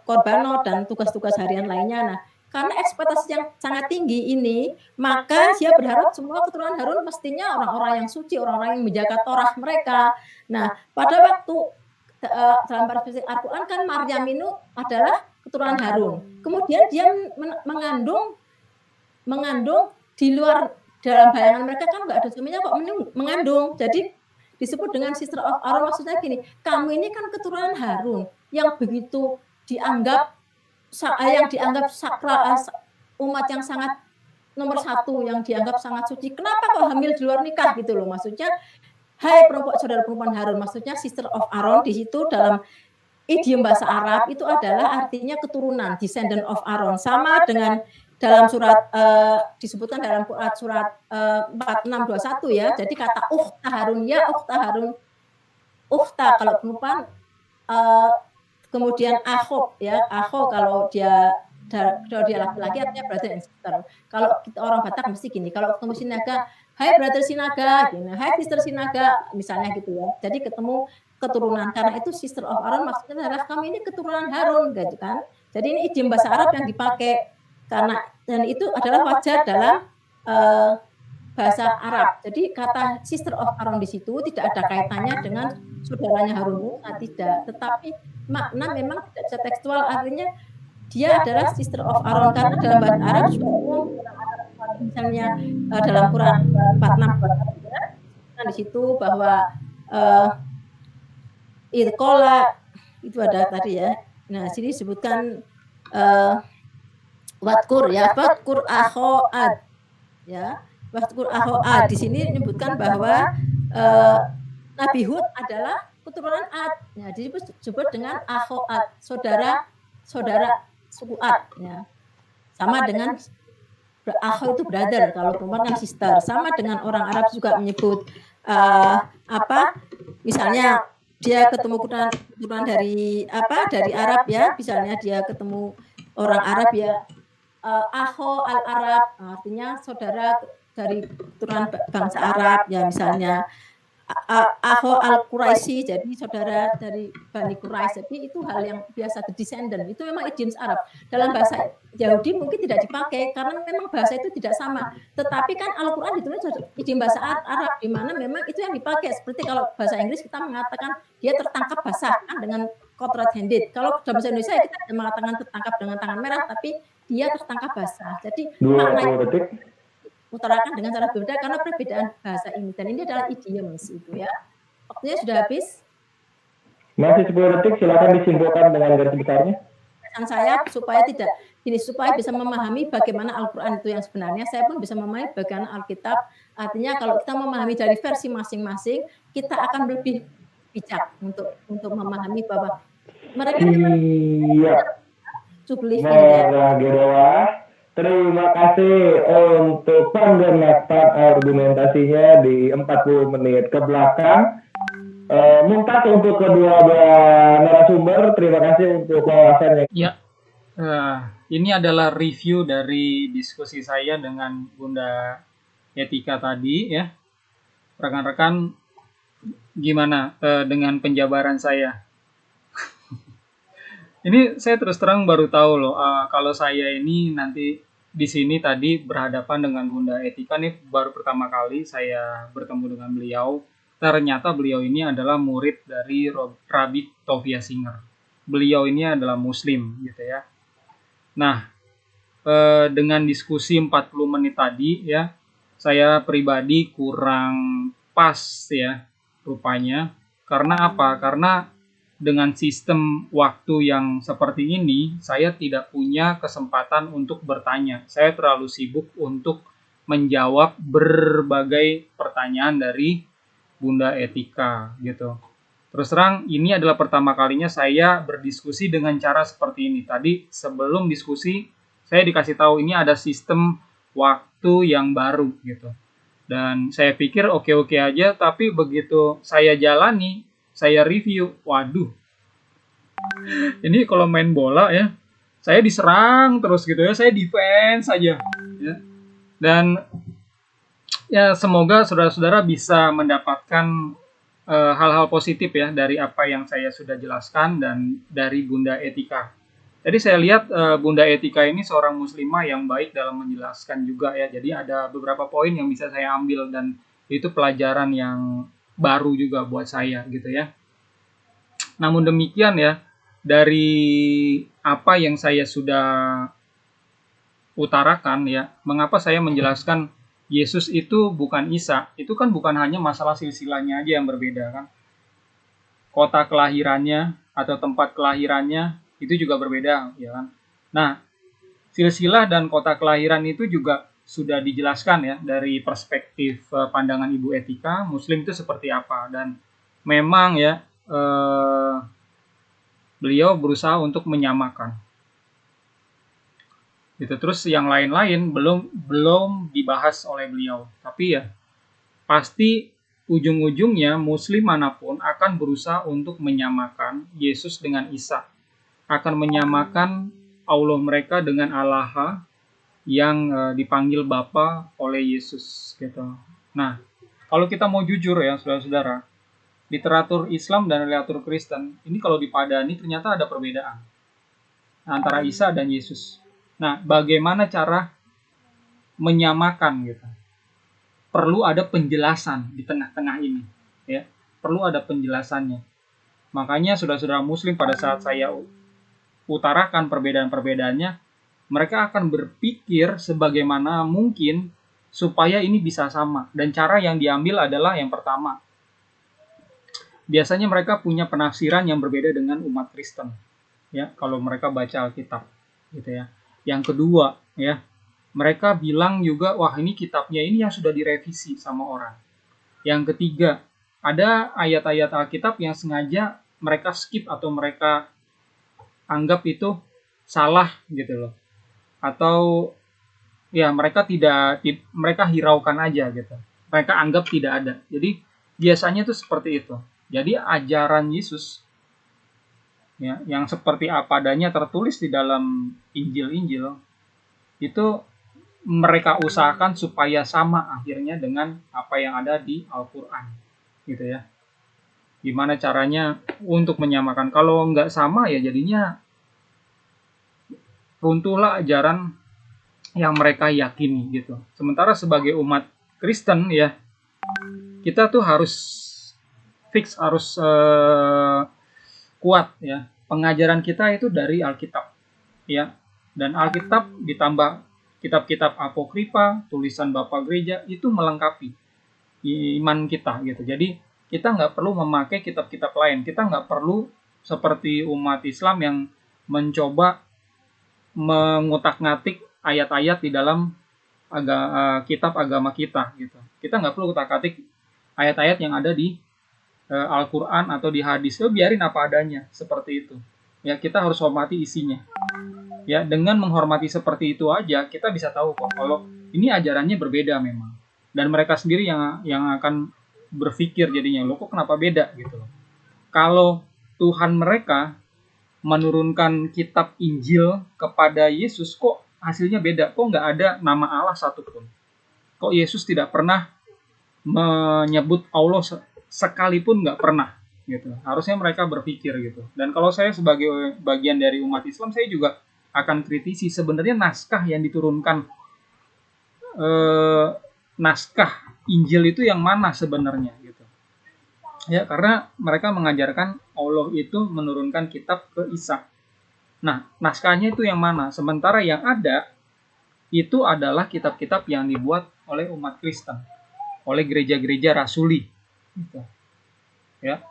korbanot dan tugas-tugas harian lainnya. Nah, karena ekspektasi yang sangat tinggi ini, maka dia berharap semua keturunan Harun mestinya orang-orang yang suci, orang-orang yang menjaga Torah mereka. Nah, pada waktu dalam perspektif Al-Quran kan Maryam itu adalah keturunan Harun. Kemudian dia mengandung di luar, dalam bayangan mereka kan nggak ada suaminya kok mengandung. Jadi disebut dengan sister of Aaron, maksudnya gini, kamu ini kan keturunan Harun yang begitu dianggap sakral, umat yang sangat nomor 1, yang dianggap sangat suci. Kenapa kok hamil di luar nikah gitu loh, maksudnya. Hai saudara perempuan Harun, maksudnya sister of Aaron di situ dalam idiom bahasa Arab itu adalah artinya keturunan, descendant of Aaron, sama dengan dalam surat disebutkan dalam surat 46:21 ya. Jadi kata ukhta Harun, ya ukhta Harun, ukhta kalau perempuan, kemudian akho ya, akho kalau dia laki-laki artinya brother and sister. Kalau kita orang Batak mesti gini, kalau ketemu Sinaga, hai brother Sinaga, gini, hai sister Sinaga, misalnya gitu ya. Jadi ketemu keturunan, karena itu sister of Aaron maksudnya adalah kami ini keturunan Harun gitu kan. Jadi ini idiom bahasa Arab yang dipakai, karena dan itu adalah wajar dalam bahasa Arab. Jadi kata sister of Aaron di situ tidak ada kaitannya dengan saudaranya Harun, tidak, tetapi makna memang tidak bisa tekstual, artinya dia adalah sister of Aaron, karena dalam bahasa Arab juga umum, misalnya dalam Quran 46 di situ bahwa Irkola itu ada tadi ya. Nah, sini disebutkan watkur ya, watkur akhoad ya. Wadhkur akha Ad. Di sini menyebutkan bahwa eh, Nabi Hud adalah keturunan Ad. Ya, disebut dengan akha Ad, saudara suku Ad. Ya. Sama dengan akha itu brother, kalau perempuan kan sister. Sama dengan orang Arab juga menyebut misalnya dia ketemu keturunan dari Arab ya, misalnya dia ketemu orang Arab ya, akho al Arab, artinya saudara dari keturunan bangsa Arab ya, misalnya akho al Quraisy, jadi saudara dari Bani Quraisy. Jadi itu hal yang biasa, the descendant. Itu memang idiom Arab. Dalam bahasa Yahudi mungkin tidak dipakai karena memang bahasa itu tidak sama. Tetapi kan Al-Qur'an ditulis idiom bahasa Arab, di mana memang itu yang dipakai. Seperti kalau bahasa Inggris kita mengatakan dia tertangkap basah kan dengan caught handed. Kalau dalam bahasa Indonesia kita mengatakan tertangkap dengan tangan merah, tapi dia tertangkap basah. Jadi makna utarakan dengan cara berbeda karena perbedaan bahasa ini, dan ini adalah idioms itu ya. Waktunya sudah habis. Masih 10 detik, silakan disimpulkan dengan garis besarnya. Pesan saya supaya bisa memahami bagaimana Al-Quran itu yang sebenarnya, saya pun bisa memahami bagaimana Alkitab. Artinya kalau kita memahami dari versi masing-masing, kita akan lebih bijak untuk memahami bahwa mereka Terima kasih untuk pengenatan argumentasinya di 40 menit ke belakang. Mumtaz untuk kedua narasumber, terima kasih untuk wawasannya. Ya, ini adalah review dari diskusi saya dengan Bunda Etika tadi ya. Rekan-rekan, gimana dengan penjabaran saya? Ini saya terus terang baru tahu loh, kalau saya ini nanti di sini tadi berhadapan dengan Bunda Etika nih, baru pertama kali saya bertemu dengan beliau. Ternyata beliau ini adalah murid dari Rabbi Tovia Singer. Beliau ini adalah Muslim gitu ya. Nah, dengan diskusi 40 menit tadi ya, saya pribadi kurang pas ya rupanya. Karena apa? Karena dengan sistem waktu yang seperti ini, saya tidak punya kesempatan untuk bertanya. Saya terlalu sibuk untuk menjawab berbagai pertanyaan dari Bunda Etika gitu. Terus terang, ini adalah pertama kalinya saya berdiskusi dengan cara seperti ini. Tadi sebelum diskusi, saya dikasih tahu ini ada sistem waktu yang baru gitu. Dan saya pikir oke-oke aja, tapi begitu saya jalani, saya review, waduh, ini kalau main bola ya, saya diserang terus gitu ya, saya defense aja ya. Dan ya semoga saudara-saudara bisa mendapatkan hal-hal positif ya dari apa yang saya sudah jelaskan dan dari Bunda Etika. Jadi saya lihat Bunda Etika ini seorang muslimah yang baik dalam menjelaskan juga ya. Jadi ada beberapa poin yang bisa saya ambil dan itu pelajaran yang baru juga buat saya gitu ya. Namun demikian ya, dari apa yang saya sudah utarakan ya, mengapa saya menjelaskan Yesus itu bukan Isa, itu kan bukan hanya masalah silsilahnya aja yang berbeda kan. Kota kelahirannya atau tempat kelahirannya itu juga berbeda ya kan. Nah, silsilah dan kota kelahiran itu juga sudah dijelaskan ya dari perspektif pandangan Ibu Etika, Muslim itu seperti apa, dan memang ya beliau berusaha untuk menyamakan. Gitu. Terus yang lain-lain belum dibahas oleh beliau. Tapi ya pasti ujung-ujungnya Muslim manapun akan berusaha untuk menyamakan Yesus dengan Isa, akan menyamakan Allah mereka dengan Allah yang dipanggil Bapa oleh Yesus gitu. Nah, kalau kita mau jujur ya saudara-saudara, literatur Islam dan literatur Kristen ini kalau dipadani ternyata ada perbedaan antara Isa dan Yesus. Nah, bagaimana cara menyamakan gitu? Perlu ada penjelasan di tengah-tengah ini, ya. Perlu ada penjelasannya. Makanya saudara-saudara Muslim pada saat saya utarakan perbedaan-perbedaannya, mereka akan berpikir sebagaimana mungkin supaya ini bisa sama. Dan cara yang diambil adalah yang pertama, biasanya mereka punya penafsiran yang berbeda dengan umat Kristen, ya, kalau mereka baca Alkitab, gitu ya. Yang kedua, ya, Mereka bilang juga, wah ini kitabnya ini yang sudah direvisi sama orang. Yang ketiga, ada ayat-ayat Alkitab yang sengaja mereka skip atau mereka anggap itu salah gitu loh. Atau ya mereka hiraukan aja gitu. Mereka anggap tidak ada. Jadi biasanya itu seperti itu. Jadi ajaran Yesus ya, yang seperti apa adanya tertulis di dalam Injil-Injil itu mereka usahakan supaya sama akhirnya dengan apa yang ada di Al-Quran gitu ya. Gimana caranya untuk menyamakan? Kalau nggak sama ya jadinya runtuhlah ajaran yang mereka yakini gitu. Sementara sebagai umat Kristen ya, kita tuh harus fix, harus kuat ya. Pengajaran kita itu dari Alkitab ya. Dan Alkitab ditambah kitab-kitab apokrifa, tulisan Bapak Gereja itu melengkapi iman kita gitu. Jadi kita nggak perlu memakai kitab-kitab lain. Kita nggak perlu seperti umat Islam yang mencoba mengutak-ngatik ayat-ayat di dalam kitab agama kita gitu. Kita nggak perlu utak-atik ayat-ayat yang ada di Al-Quran atau di hadis. Biarin apa adanya seperti itu. Ya kita harus hormati isinya. Ya dengan menghormati seperti itu aja kita bisa tahu kok kalau ini ajarannya berbeda memang. Dan mereka sendiri yang akan berpikir jadinya, loh kok kenapa beda gitu. Kalau Tuhan mereka menurunkan kitab Injil kepada Yesus, kok hasilnya beda? Kok nggak ada nama Allah satupun? Kok Yesus tidak pernah menyebut Allah sekalipun, nggak pernah gitu. Harusnya mereka berpikir gitu. Dan kalau saya sebagai bagian dari umat Islam, saya juga akan kritisi sebenarnya naskah yang diturunkan, naskah Injil itu yang mana sebenarnya gitu. Ya karena mereka mengajarkan Allah itu menurunkan kitab ke Isa. Nah naskahnya itu yang mana? Sementara yang ada itu adalah kitab-kitab yang dibuat oleh umat Kristen, oleh gereja-gereja rasuli gitu. Ya.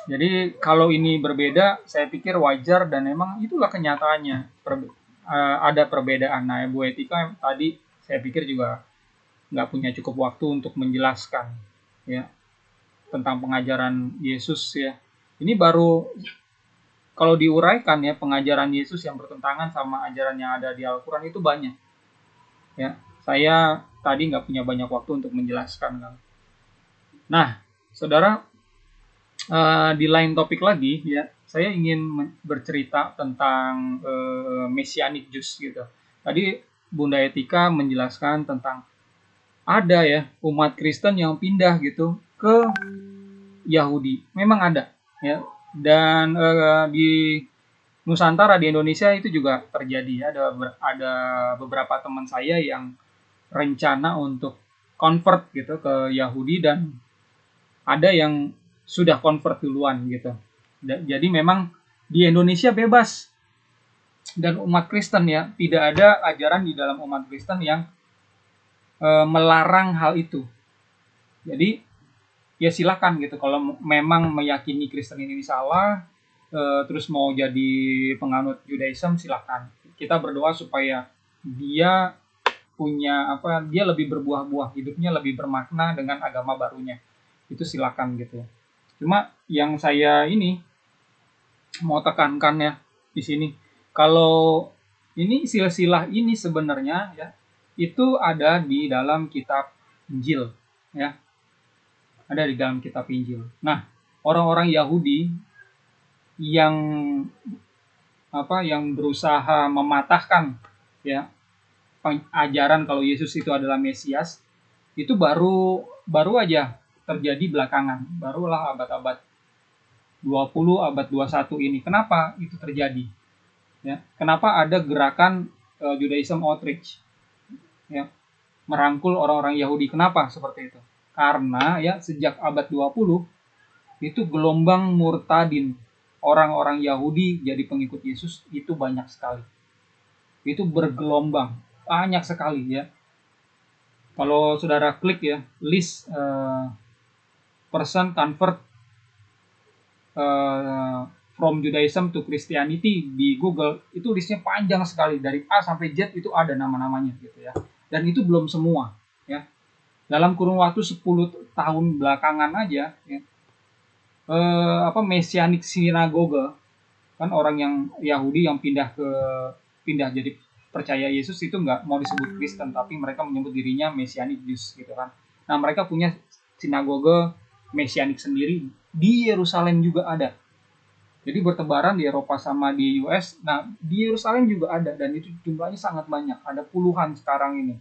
Jadi kalau ini berbeda, saya pikir wajar dan memang itulah kenyataannya. Ada perbedaan. Nah, Bu Etika tadi saya pikir juga nggak punya cukup waktu untuk menjelaskan ya tentang pengajaran Yesus ya. Ini baru kalau diuraikan ya, pengajaran Yesus yang bertentangan sama ajaran yang ada di Al-Quran itu banyak. Ya, saya tadi nggak punya banyak waktu untuk menjelaskan. Nah, saudara, di lain topik lagi ya, saya ingin bercerita tentang Messianic Jews gitu. Tadi Bunda Etika menjelaskan tentang ada ya umat Kristen yang pindah gitu ke Yahudi. Memang ada ya. Dan di Nusantara di Indonesia itu juga terjadi ya. Ada beberapa teman saya yang rencana untuk convert gitu ke Yahudi dan ada yang sudah convert duluan gitu. Jadi memang di Indonesia bebas dan umat Kristen ya, tidak ada ajaran di dalam umat Kristen yang melarang hal itu. Jadi ya silakan gitu kalau memang meyakini Kristen ini salah, terus mau jadi penganut Judaism silakan. Kita berdoa supaya dia dia lebih berbuah-buah, hidupnya lebih bermakna dengan agama barunya. Itu silakan gitu. Cuma yang saya ini mau tekankan ya di sini, kalau ini silsilah ini sebenarnya ya itu ada di dalam kitab Injil ya, ada di dalam kitab Injil. Nah, orang-orang Yahudi yang yang berusaha mematahkan ya ajaran kalau Yesus itu adalah Mesias itu baru aja terjadi belakangan, barulah abad-abad 20, abad 21 ini. Kenapa itu terjadi? Ya, kenapa ada gerakan Judaism outreach? Ya, merangkul orang-orang Yahudi. Kenapa seperti itu? Karena ya sejak abad 20 itu gelombang murtadin, orang-orang Yahudi jadi pengikut Yesus itu banyak sekali. Itu bergelombang, banyak sekali ya. Kalau saudara klik ya, list person convert From Judaism to Christianity di Google, itu listnya panjang sekali, dari A sampai Z itu ada nama-namanya gitu ya. Dan itu belum semua ya. Dalam kurun waktu 10 tahun belakangan aja ya, Messianic Synagogue, kan orang yang Yahudi yang pindah jadi percaya Yesus itu nggak mau disebut Kristen, tapi mereka menyebut dirinya Messianic Jews gitu kan. Nah, mereka punya sinagoge Messianic sendiri di Yerusalem juga ada. Jadi bertebaran di Eropa sama di US. Nah, di Yerusalem juga ada, dan itu jumlahnya sangat banyak, ada puluhan sekarang ini.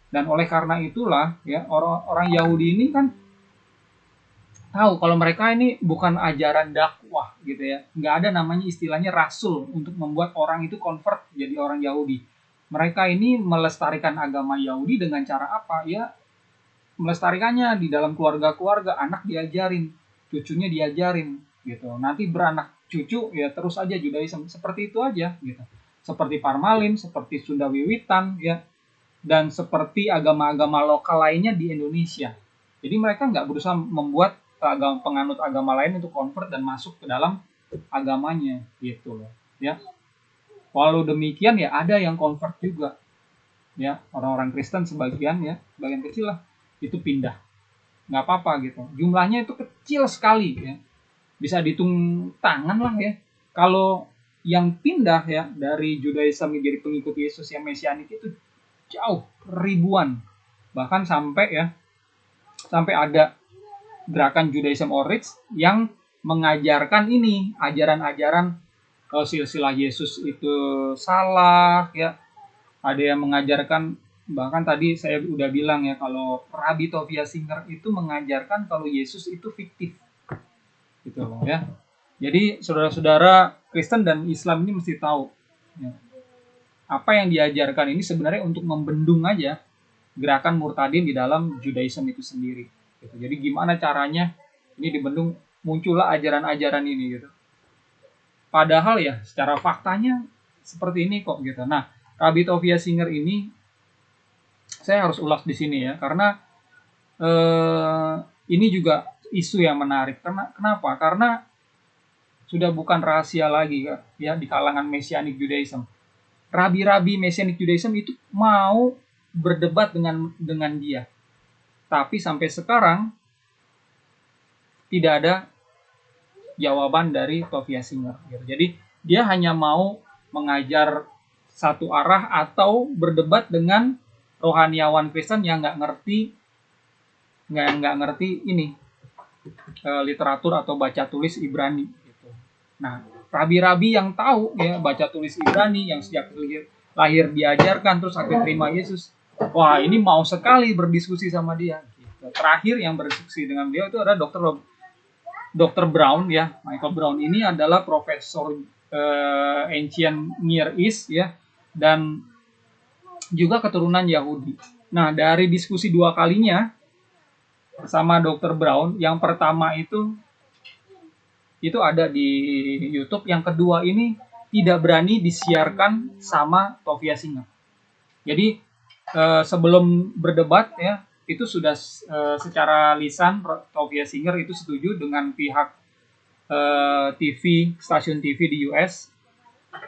Dan oleh karena itulah ya, orang Yahudi ini kan tahu kalau mereka ini bukan ajaran dakwah gitu ya. Nggak ada namanya istilahnya rasul untuk membuat orang itu convert jadi orang Yahudi. Mereka ini melestarikan agama Yahudi dengan cara apa? Ya, melestarikannya di dalam keluarga-keluarga, anak diajarin, cucunya diajarin gitu. Nanti beranak cucu ya terus aja Judaism, seperti itu aja gitu. Seperti Parmalim, seperti Sunda Wiwitan ya, dan seperti agama-agama lokal lainnya di Indonesia. Jadi mereka nggak berusaha membuat penganut agama lain untuk convert dan masuk ke dalam agamanya gitu loh ya. Walau demikian ya ada yang convert juga ya, orang-orang Kristen sebagian kecil lah itu pindah, nggak apa-apa gitu, jumlahnya itu kecil sekali ya, bisa dihitung tangan lah ya. Kalau yang pindah ya dari Judaism menjadi pengikut Yesus yang Mesianik itu jauh, ribuan, bahkan sampai ada gerakan Judaism Outreach yang mengajarkan ini ajaran-ajaran silsilah Yesus itu salah ya. Ada yang mengajarkan, bahkan tadi saya udah bilang ya, kalau Rabbi Tovia Singer itu mengajarkan kalau Yesus itu fiktif gitu loh ya. Jadi saudara-saudara Kristen dan Islam ini mesti tahu ya, apa yang diajarkan ini sebenarnya untuk membendung aja gerakan murtadin di dalam Judaism itu sendiri gitu. Jadi gimana caranya ini dibendung, muncullah ajaran-ajaran ini gitu. Padahal ya secara faktanya seperti ini kok gitu. Nah, Rabbi Tovia Singer ini saya harus ulas di sini ya, karena ini juga isu yang menarik. Kenapa? Karena sudah bukan rahasia lagi ya di kalangan Messianic Judaism. Rabi-rabi Messianic Judaism itu mau berdebat dengan dia. Tapi sampai sekarang tidak ada jawaban dari Tovia Singer. Jadi dia hanya mau mengajar satu arah atau berdebat dengan rohaniawan Kristen yang nggak ngerti ini literatur atau baca tulis Ibrani. Gitu. Nah, rabi-rabi yang tahu ya baca tulis Ibrani, yang sejak lahir diajarkan terus sampai terima Yesus, wah ini mau sekali berdiskusi sama dia. Gitu. Terakhir yang berdiskusi dengan dia itu ada Dr. Brown ya, Michael Brown ini adalah profesor Ancient Near East ya, dan juga keturunan Yahudi. Nah, dari diskusi 2 kalinya sama Dr. Brown, yang pertama itu ada di YouTube, yang kedua ini tidak berani disiarkan sama Tovia Singer. Jadi sebelum berdebat ya, itu sudah secara lisan Tovia Singer itu setuju dengan pihak stasiun TV di US,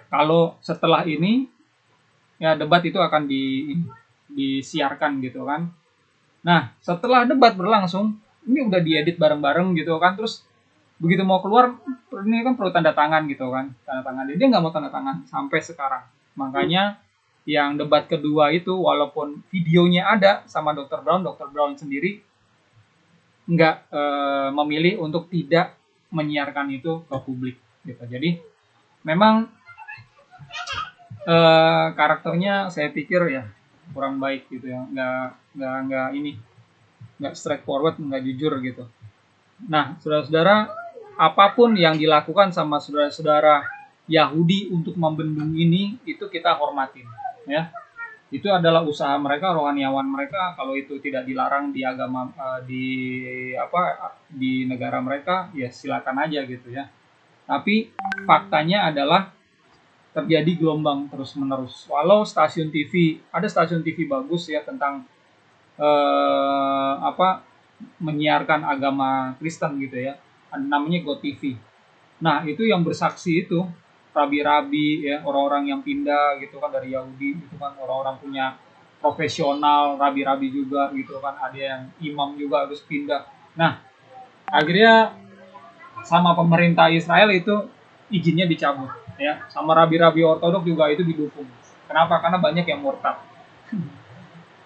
kalau setelah ini ya debat itu akan disiarkan gitu kan. Nah, setelah debat berlangsung, ini udah diedit bareng-bareng gitu kan, terus begitu mau keluar ini kan perlu tanda tangan gitu kan, tanda tangan, dia nggak mau tanda tangan sampai sekarang. Makanya yang debat kedua itu walaupun videonya ada sama Dr. Brown sendiri nggak memilih untuk tidak menyiarkan itu ke publik gitu. Jadi memang karakternya saya pikir ya kurang baik gitu ya, nggak straightforward, nggak jujur gitu. Nah, saudara-saudara, apapun yang dilakukan sama saudara-saudara Yahudi untuk membendung ini, itu kita hormatin ya. Itu adalah usaha mereka, rohaniawan mereka. Kalau itu tidak dilarang di agama di negara mereka, ya silakan aja gitu ya. Tapi faktanya adalah terjadi gelombang terus-menerus. Walau stasiun TV, ada stasiun TV bagus ya tentang menyiarkan agama Kristen gitu ya. Namanya GoTV. Nah, itu yang bersaksi itu rabi-rabi ya, orang-orang yang pindah gitu kan dari Yahudi gitu kan, orang-orang punya profesional, rabi-rabi juga gitu kan, ada yang imam juga harus pindah. Nah, akhirnya sama pemerintah Israel itu izinnya dicabut ya, sama rabi-rabi ortodok juga itu didukung. Kenapa? Karena banyak yang murtad.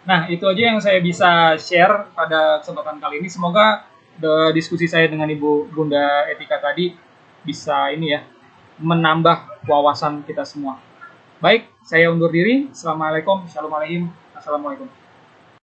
Nah, itu aja yang saya bisa share pada kesempatan kali ini. Semoga diskusi saya dengan Ibu Bunda Etika tadi bisa ini ya, menambah wawasan kita semua. Baik, saya undur diri. Assalamualaikum, Shalom Aleichem, Assalamualaikum.